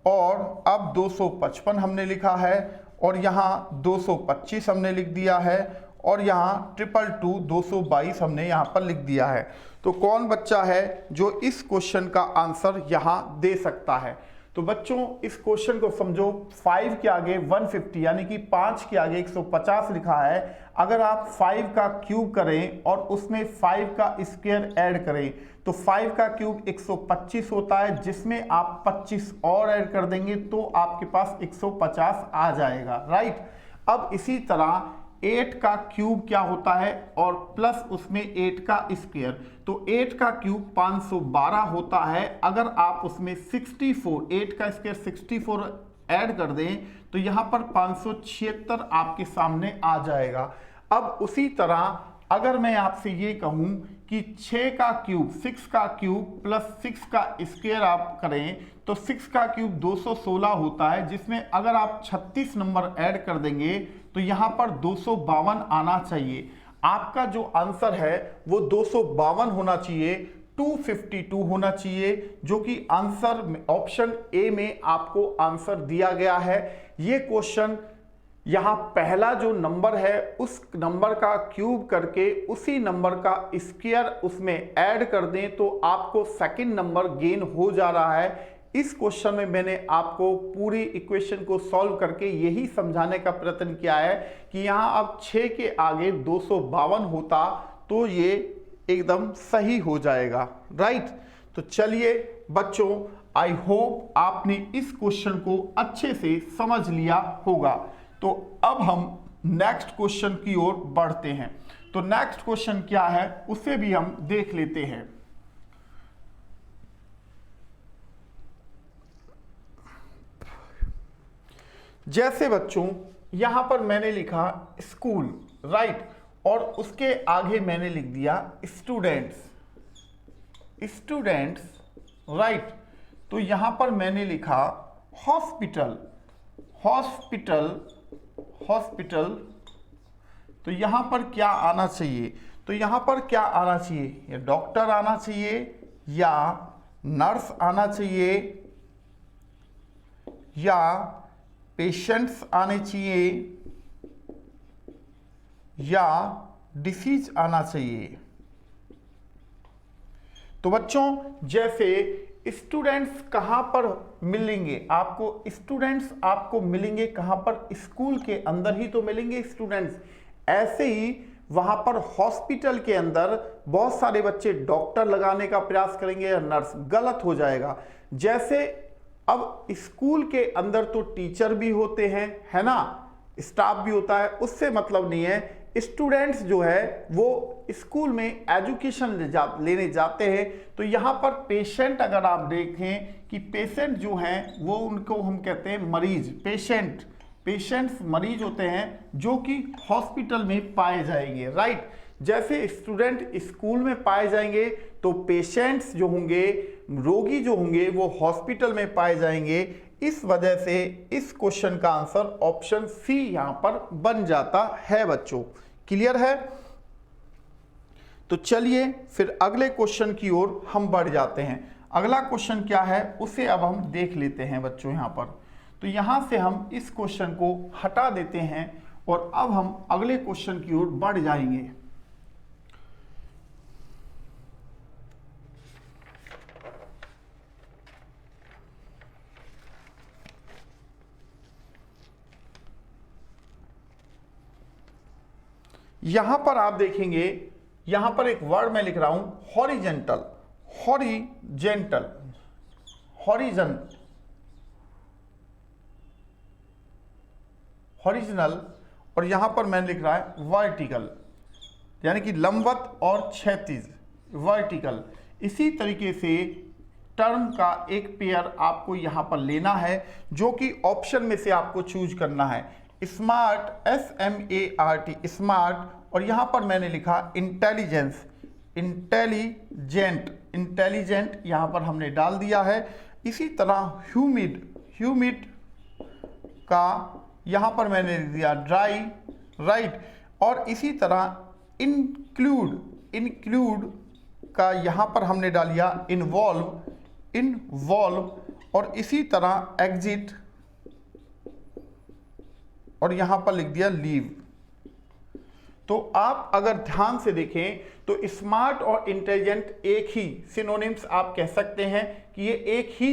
Speaker 1: और अब 255 हमने लिखा है, और यहाँ 225 हमने लिख दिया है, और यहाँ 222 222 हमने यहाँ पर लिख दिया है। तो कौन बच्चा है जो इस क्वेश्चन का आंसर यहाँ दे सकता है? तो बच्चों इस क्वेश्चन को समझो, 5 के आगे 150 यानी कि 5 के आगे 150 लिखा है। अगर आप 5 का क्यूब करें और उसमें 5 का स्क्वायर ऐड करें तो 5 का क्यूब 125 होता है, जिसमें आप 25 और ऐड कर देंगे तो आपके पास 150 आ जाएगा, राइट। अब इसी तरह 8 का क्यूब क्या होता है और प्लस उसमें 8 का स्क्वायर, तो 8 का क्यूब 512 होता है। अगर आप उसमें 64, 8 का स्क्वायर 64 ऐड कर दें तो यहां पर 576 आपके सामने आ जाएगा। अब उसी तरह अगर मैं आपसे ये कहूं कि 6 का क्यूब, 6 का क्यूब प्लस 6 का स्क्वायर आप करें तो 6 का क्यूब 216 होता है, जिसमें अगर आप 36 नंबर ऐड कर देंगे तो यहां पर 252 आना चाहिए। आपका जो आंसर है वो 252 होना चाहिए, 252 होना चाहिए, जो कि आंसर ऑप्शन ए में आपको आंसर दिया गया है। ये क्वेश्चन यहां पहला जो नंबर है उस नंबर का क्यूब करके उसी नंबर का स्क्वायर उसमें ऐड कर दें तो आपको सेकंड नंबर गेन हो जा रहा है। इस क्वेश्चन में मैंने आपको पूरी इक्वेशन को सॉल्व करके यही समझाने का प्रयत्न किया है कि यहां अब 6 के आगे 252 होता तो ये एकदम सही हो जाएगा, राइट। तो चलिए बच्चों, आई होप आपने इस क्वेश्चन को अच्छे से समझ लिया होगा। तो अब हम नेक्स्ट क्वेश्चन की ओर बढ़ते हैं। तो नेक्स्ट क्वेश्चन क्या है उसे भी हम देख लेते हैं। जैसे बच्चों यहां पर मैंने लिखा स्कूल, राइट, और उसके आगे मैंने लिख दिया स्टूडेंट्स, स्टूडेंट्स, राइट। तो यहां पर मैंने लिखा हॉस्पिटल, हॉस्पिटल, हॉस्पिटल। तो यहां पर क्या आना चाहिए, तो यहां पर क्या आना चाहिए, या डॉक्टर आना चाहिए या नर्स आना चाहिए या पेशेंट्स आने चाहिए या डिसीज आना चाहिए। तो बच्चों जैसे स्टूडेंट्स कहां पर मिलेंगे आपको, स्टूडेंट्स आपको मिलेंगे कहां पर, स्कूल के अंदर ही तो मिलेंगे स्टूडेंट्स। ऐसे ही वहां पर हॉस्पिटल के अंदर बहुत सारे बच्चे डॉक्टर लगाने का प्रयास करेंगे या नर्स, गलत हो जाएगा। जैसे अब स्कूल के अंदर तो टीचर भी होते हैं, है ना, स्टाफ भी होता है, उससे मतलब नहीं है। स्टूडेंट्स जो है वो स्कूल में एजुकेशन लेने जाते हैं। तो यहाँ पर पेशेंट अगर आप देखें कि पेशेंट जो हैं वो उनको हम कहते हैं मरीज, पेशेंट, पेशेंट्स मरीज होते हैं जो कि हॉस्पिटल में पाए जाएंगे, राइट। जैसे स्टूडेंट स्कूल में पाए जाएंगे तो पेशेंट्स जो होंगे, रोगी जो होंगे वो हॉस्पिटल में पाए जाएंगे। इस वजह से इस क्वेश्चन का आंसर ऑप्शन सी यहां पर बन जाता है बच्चों। क्लियर है? तो चलिए फिर अगले क्वेश्चन की ओर हम बढ़ जाते हैं। अगला क्वेश्चन क्या है उसे अब हम देख लेते हैं बच्चों यहां पर। तो यहां से हम इस क्वेश्चन को हटा देते हैं और अब हम अगले क्वेश्चन की ओर बढ़ जाएंगे। यहां पर आप देखेंगे, यहां पर एक वर्ड मैं लिख रहा हूं हॉरिजेंटल, हॉरिजेंटल, हॉरिजन, हॉरिजनल, और यहां पर मैंने लिख रहा है वर्टिकल, यानी कि लंबवत और क्षैतिज, वर्टिकल। इसी तरीके से टर्म का एक पेयर आपको यहां पर लेना है जो कि ऑप्शन में से आपको चूज करना है। स्मार्ट, SMART, स्मार्ट, और यहां पर मैंने लिखा इंटेलिजेंस, इंटेलिजेंट, इंटेलिजेंट यहां पर हमने डाल दिया है। इसी तरह ह्यूमिड, ह्यूमिड का यहां पर मैंने दिया ड्राई, राइट। और इसी तरह इंक्लूड, इंक्लूड का यहां पर हमने डाल दिया इन्वॉल्व, इन्वॉल्व, और इसी तरह एग्जिट, और यहां पर लिख दिया लीव। तो आप अगर ध्यान से देखें तो स्मार्ट और इंटेलिजेंट एक ही सिनोनिम्स आप कह सकते हैं कि ये एक ही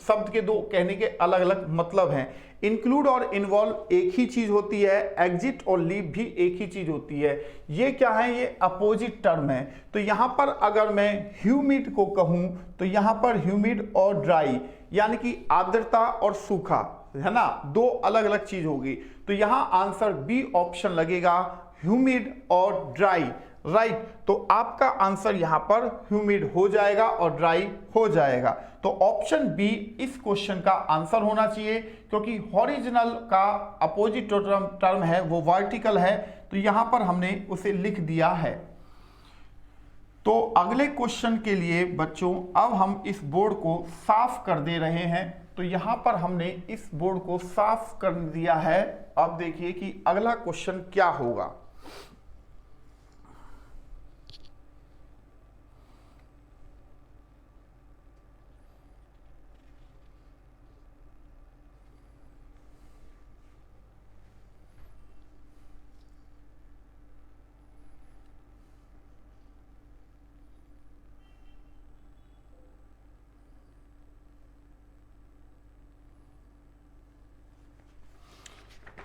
Speaker 1: शब्द के दो कहने के अलग अलग मतलब हैं। इंक्लूड और इन्वॉल्व एक ही चीज होती है, एग्जिट और लीव भी एक ही चीज होती है। ये क्या है, ये अपोजिट टर्म है। तो यहां पर अगर मैं ह्यूमिड को कहूं तो यहां पर ह्यूमिड और ड्राई यानी कि आर्द्रता और सूखा, है ना, दो अलग अलग चीज होगी। तो यहां आंसर बी ऑप्शन लगेगा, ह्यूमिड और ड्राई, राइट। तो आपका आंसर यहां पर ह्यूमिड हो जाएगा और ड्राई हो जाएगा। तो ऑप्शन बी इस क्वेश्चन का आंसर होना चाहिए, क्योंकि हॉरिजॉन्टल का अपोजिट टर्म है वो वर्टिकल है, तो यहां पर हमने उसे लिख दिया है। तो अगले क्वेश्चन के लिए बच्चों अब हम इस बोर्ड को साफ कर दे रहे हैं। तो यहां पर हमने इस बोर्ड को साफ कर दिया है। अब देखिए कि अगला क्वेश्चन क्या होगा।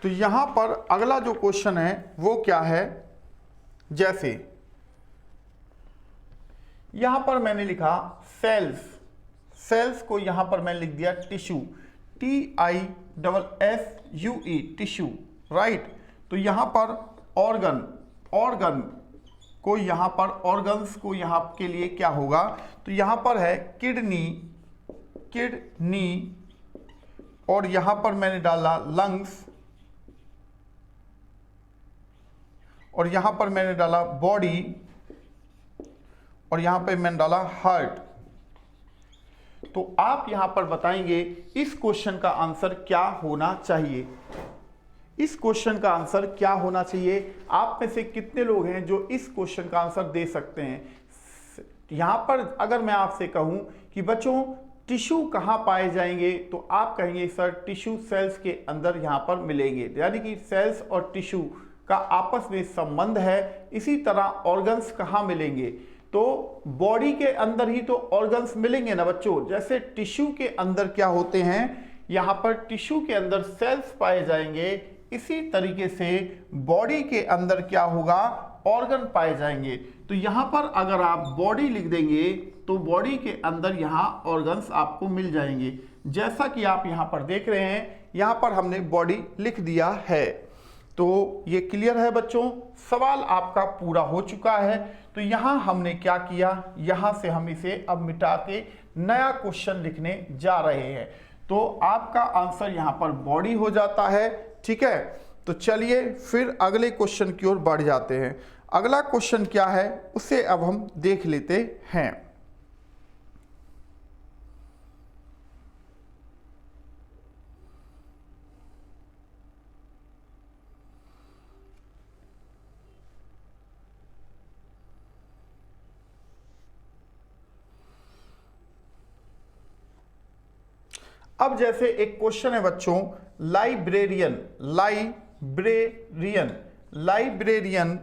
Speaker 1: तो यहां पर अगला जो क्वेश्चन है वो क्या है, जैसे यहां पर मैंने लिखा सेल्स, सेल्स को यहां पर मैंने लिख दिया टिश्यू, TISSUE टिश्यू, राइट। तो यहां पर ऑर्गन, ऑर्गन को यहां पर ऑर्गन्स को यहां के लिए क्या होगा, तो यहां पर है किडनी, किडनी, और यहां पर मैंने डाला लंग्स, और यहां पर मैंने डाला बॉडी, और यहां पे मैंने डाला हार्ट। तो आप यहां पर बताएंगे इस क्वेश्चन का आंसर क्या होना चाहिए, इस क्वेश्चन का आंसर क्या होना चाहिए। आप में से कितने लोग हैं जो इस क्वेश्चन का आंसर दे सकते हैं। यहां पर अगर मैं आपसे कहूं कि बच्चों टिश्यू कहां पाए जाएंगे, तो आप कहेंगे सर टिश्यू सेल्स के अंदर यहां पर मिलेंगे, यानी कि सेल्स और टिश्यू का आपस में संबंध है। इसी तरह ऑर्गन्स कहां मिलेंगे, तो बॉडी के अंदर ही तो ऑर्गन्स मिलेंगे ना बच्चों। जैसे टिश्यू के अंदर क्या होते हैं, यहां पर टिश्यू के अंदर सेल्स पाए जाएंगे, इसी तरीके से बॉडी के अंदर क्या होगा, ऑर्गन पाए जाएंगे। तो यहां पर अगर आप बॉडी लिख देंगे तो बॉडी के अंदर यहां ऑर्गन्स आपको मिल जाएंगे। जैसा कि आप यहां पर देख रहे हैं, यहां पर हमने बॉडी लिख दिया है। तो ये क्लियर है बच्चों, सवाल आपका पूरा हो चुका है। तो यहां हमने क्या किया, यहां से हम इसे अब मिटा के नया क्वेश्चन लिखने जा रहे हैं। तो आपका आंसर यहां पर बॉडी हो जाता है, ठीक है। तो चलिए फिर अगले क्वेश्चन की ओर बढ़ जाते हैं। अगला क्वेश्चन क्या है उसे अब हम देख लेते हैं। अब जैसे एक क्वेश्चन है बच्चों, लाइब्रेरियन, लाइब्रेरियन, लाइब्रेरियन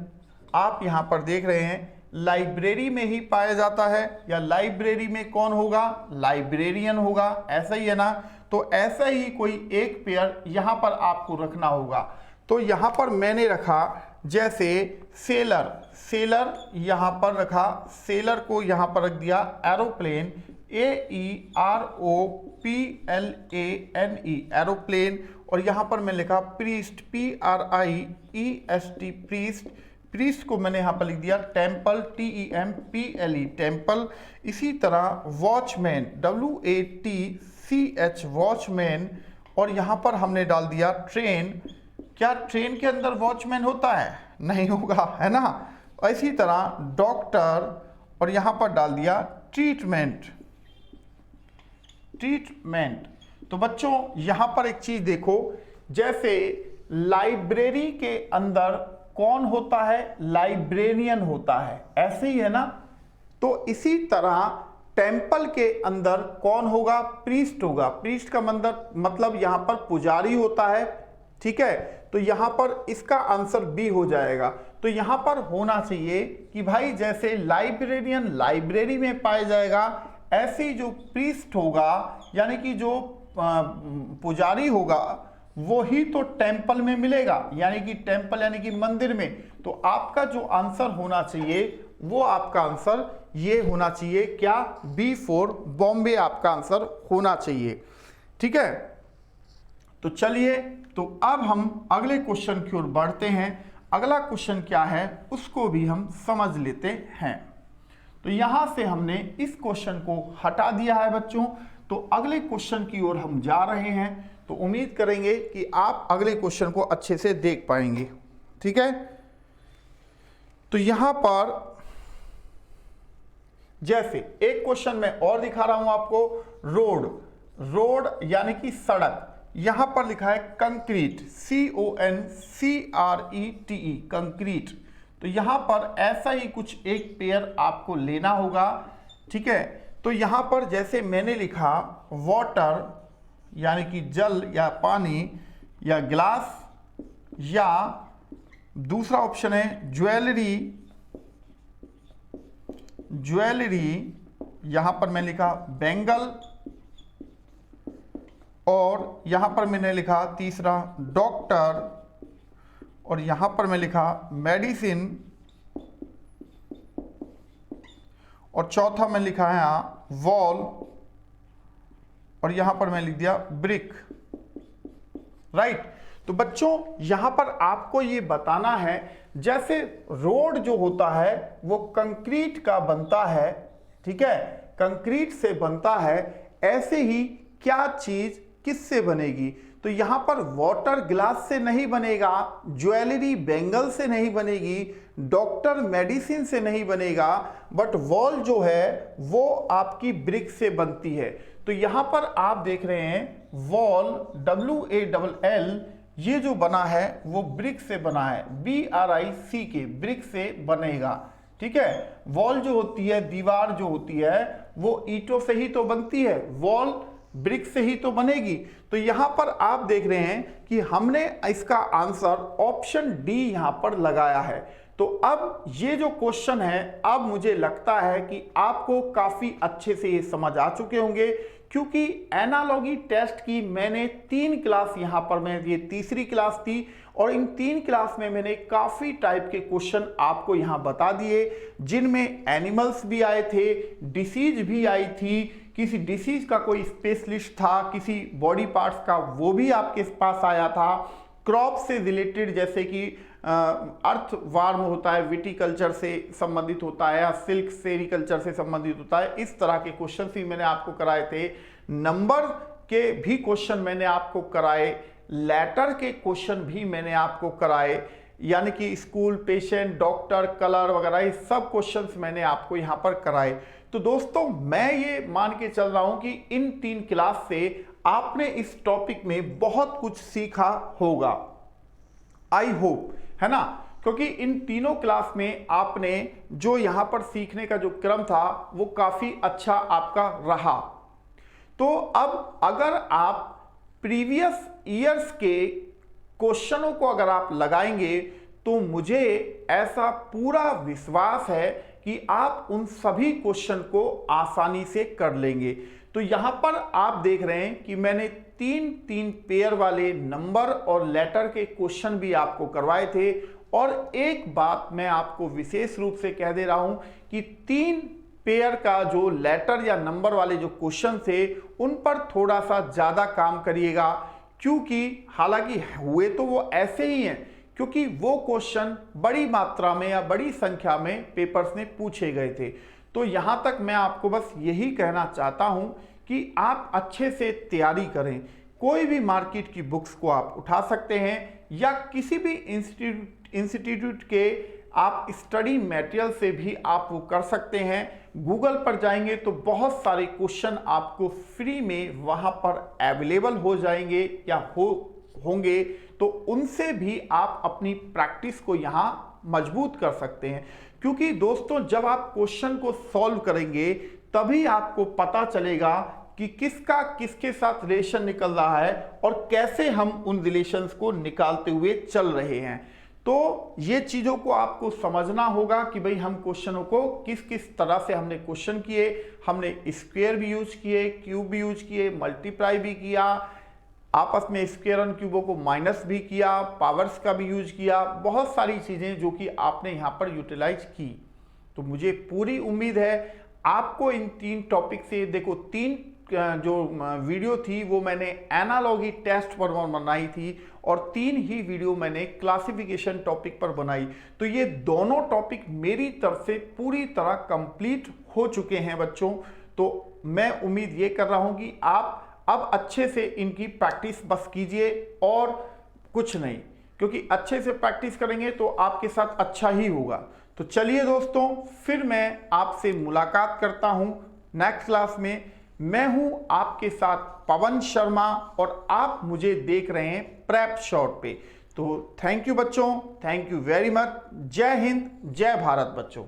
Speaker 1: आप यहां पर देख रहे हैं लाइब्रेरी में ही पाया जाता है, या लाइब्रेरी में कौन होगा, लाइब्रेरियन होगा, ऐसा ही है ना। तो ऐसा ही कोई एक पेयर यहां पर आपको रखना होगा। तो यहां पर मैंने रखा जैसे सेलर, सेलर यहां पर रखा, सेलर को यहां पर रख दिया एरोप्लेन, AEROPLANE एरोप्लेन, और यहां पर मैं लिखा प्रीस्ट, PRIEST प्रीस्ट, प्रीस्ट को मैंने यहां पर लिख दिया टेम्पल, TEMPLE टेम्पल। इसी तरह वॉचमैन, WATCH वॉचमैन, और यहां पर हमने डाल दिया ट्रेन। क्या ट्रेन के अंदर वॉचमैन होता है, नहीं होगा, है ना। इसी तरह डॉक्टर, और यहां पर डाल दिया ट्रीटमेंट, ट्रीटमेंट। तो बच्चों यहां पर एक चीज देखो, जैसे लाइब्रेरी के अंदर कौन होता है, लाइब्रेरियन होता है, ऐसे ही है ना। तो इसी तरह टेम्पल के अंदर कौन होगा, प्रीस्ट होगा। प्रीस्ट का मतलब यहां पर पुजारी होता है, ठीक है। तो यहां पर इसका आंसर बी हो जाएगा। तो यहां पर होना चाहिए कि भाई जैसे लाइब्रेरियन लाइब्रेरी में पाया जाएगा, ऐसे ही जो प्रीस्ट होगा यानी कि जो पुजारी होगा वो ही तो टेंपल में मिलेगा, यानी कि टेंपल यानी कि मंदिर में। तो आपका जो आंसर होना चाहिए वो आपका आंसर ये होना चाहिए, क्या, B4 बॉम्बे आपका आंसर होना चाहिए। ठीक है, तो चलिए तो अब हम अगले क्वेश्चन की ओर बढ़ते हैं। अगला क्वेश्चन क्या है उसको भी हम समझ लेते हैं। तो यहां से हमने इस क्वेश्चन को हटा दिया है बच्चों, तो अगले क्वेश्चन की ओर हम जा रहे हैं। तो उम्मीद करेंगे कि आप अगले क्वेश्चन को अच्छे से देख पाएंगे। ठीक है, तो यहां पर जैसे एक क्वेश्चन मैं और दिखा रहा हूं आपको, रोड यानी कि सड़क, यहां पर लिखा है कंक्रीट, CONCRETE कंक्रीट। तो यहां पर ऐसा ही कुछ एक पेयर आपको लेना होगा। ठीक है, तो यहां पर जैसे मैंने लिखा वाटर यानी कि जल या पानी या ग्लास, या दूसरा ऑप्शन है ज्वेलरी, यहां पर मैं लिखा बैंगल, और यहां पर मैंने लिखा तीसरा डॉक्टर, और यहां पर मैं लिखा मेडिसिन, और चौथा मैं लिखा है यहां वॉल, और यहां पर मैं लिख दिया ब्रिक। राइट, तो बच्चों यहां पर आपको ये बताना है, जैसे रोड जो होता है वो कंक्रीट का बनता है, ठीक है, कंक्रीट से बनता है, ऐसे ही क्या चीज किससे बनेगी? तो यहां पर वाटर ग्लास से नहीं बनेगा, ज्वेलरी बैंगल से नहीं बनेगी, डॉक्टर मेडिसिन से नहीं बनेगा, बट वॉल जो है वो आपकी ब्रिक से बनती है। तो यहां पर आप देख रहे हैं वॉल WALL, ये जो बना है वो ब्रिक से बना है, BRICK, ब्रिक से बनेगा। ठीक है, वॉल जो होती है, दीवार जो होती है वो ईंटों से ही तो बनती है, वॉल ब्रिक से ही तो बनेगी। तो यहां पर आप देख रहे हैं कि हमने इसका आंसर ऑप्शन डी यहां पर लगाया है। तो अब ये जो क्वेश्चन है, अब मुझे लगता है कि आपको काफी अच्छे से ये समझ आ चुके होंगे, क्योंकि एनालॉगी टेस्ट की मैंने 3 क्लास यहां पर, मैं ये तीसरी क्लास थी, और इन 3 क्लास में मैंने काफी टाइप के क्वेश्चन आपको यहां बता दिए, जिनमें एनिमल्स भी आए थे, डिसीज भी आई थी, किसी डिसीज का कोई स्पेशलिस्ट था, किसी बॉडी पार्ट्स का वो भी आपके पास आया था, क्रॉप से रिलेटेड जैसे कि अर्थ वार्म होता है, विटीकल्चर से संबंधित होता है, या सिल्क सेरिकल्चर से संबंधित होता है, इस तरह के क्वेश्चन भी मैंने आपको कराए थे। नंबर के भी क्वेश्चन मैंने आपको कराए, लेटर के क्वेश्चन भी मैंने आपको कराए, यानी कि स्कूल, पेशेंट, डॉक्टर, कलर वगैरह, ये सब क्वेश्चंस मैंने आपको यहां पर कराए। तो दोस्तों मैं ये मान के चल रहा हूं कि इन 3 क्लास से आपने इस टॉपिक में बहुत कुछ सीखा होगा, आई होप, है ना, क्योंकि इन तीनों क्लास में आपने जो यहां पर सीखने का जो क्रम था वो काफी अच्छा आपका रहा। तो अब अगर आप प्रीवियस ईयर्स के क्वेश्चनों को अगर आप लगाएंगे तो मुझे ऐसा पूरा विश्वास है कि आप उन सभी क्वेश्चन को आसानी से कर लेंगे। तो यहां पर आप देख रहे हैं कि मैंने 3 पेयर वाले नंबर और लेटर के क्वेश्चन भी आपको करवाए थे, और एक बात मैं आपको विशेष रूप से कह दे रहा हूं कि 3 पेयर का जो लेटर या नंबर वाले जो क्वेश्चन थे उन पर थोड़ा सा ज्यादा काम करिएगा, क्योंकि हालांकि हुए तो वो ऐसे ही हैं, क्योंकि वो क्वेश्चन बड़ी मात्रा में या बड़ी संख्या में पेपर्स में पूछे गए थे। तो यहां तक मैं आपको बस यही कहना चाहता हूं कि आप अच्छे से तैयारी करें। कोई भी मार्केट की बुक्स को आप उठा सकते हैं, या किसी भी इंस्टीट्यूट के आप स्टडी मटेरियल से भी आप वो कर सकते हैं। गूगल पर जाएंगे तो बहुत सारे क्वेश्चन आपको फ्री में वहां पर अवेलेबल हो जाएंगे या होंगे, तो उनसे भी आप अपनी प्रैक्टिस को यहां मजबूत कर सकते हैं। क्योंकि दोस्तों जब आप क्वेश्चन को सॉल्व करेंगे तभी आपको पता चलेगा कि किसका किसके साथ रिलेशन निकल रहा है और कैसे हम उन रिलेशंस को निकालते हुए चल रहे हैं। तो ये चीज़ों को आपको समझना होगा कि भाई हम क्वेश्चनों को किस किस तरह से हमने क्वेश्चन किए, हमने स्क्वायर भी यूज किए, क्यूब भी यूज किए, मल्टीप्लाई भी किया, आपस में स्क्वायर और क्यूबों को माइनस भी किया, पावर्स का भी यूज किया, बहुत सारी चीज़ें जो कि आपने यहाँ पर यूटिलाइज की। तो मुझे पूरी उम्मीद है आपको इन 3 टॉपिक से, देखो 3 जो वीडियो थी वो मैंने एनालॉगी टेस्ट पर बनाई थी और 3 ही वीडियो मैंने क्लासिफिकेशन टॉपिक पर बनाई। तो ये दोनों टॉपिक मेरी तरफ से पूरी तरह कंप्लीट हो चुके हैं बच्चों। तो मैं उम्मीद ये कर रहा हूं कि आप अब अच्छे से इनकी प्रैक्टिस बस कीजिए और कुछ नहीं, क्योंकि अच्छे से प्रैक्टिस करेंगे तो आपके साथ अच्छा ही होगा। तो चलिए दोस्तों, फिर मैं आपसे मुलाकात करता हूं नेक्स्ट क्लास में। मैं हूं आपके साथ पवन शर्मा और आप मुझे देख रहे हैं प्रेप शॉट पे। तो थैंक यू बच्चों, थैंक यू वेरी मच। जय हिंद, जय भारत बच्चों।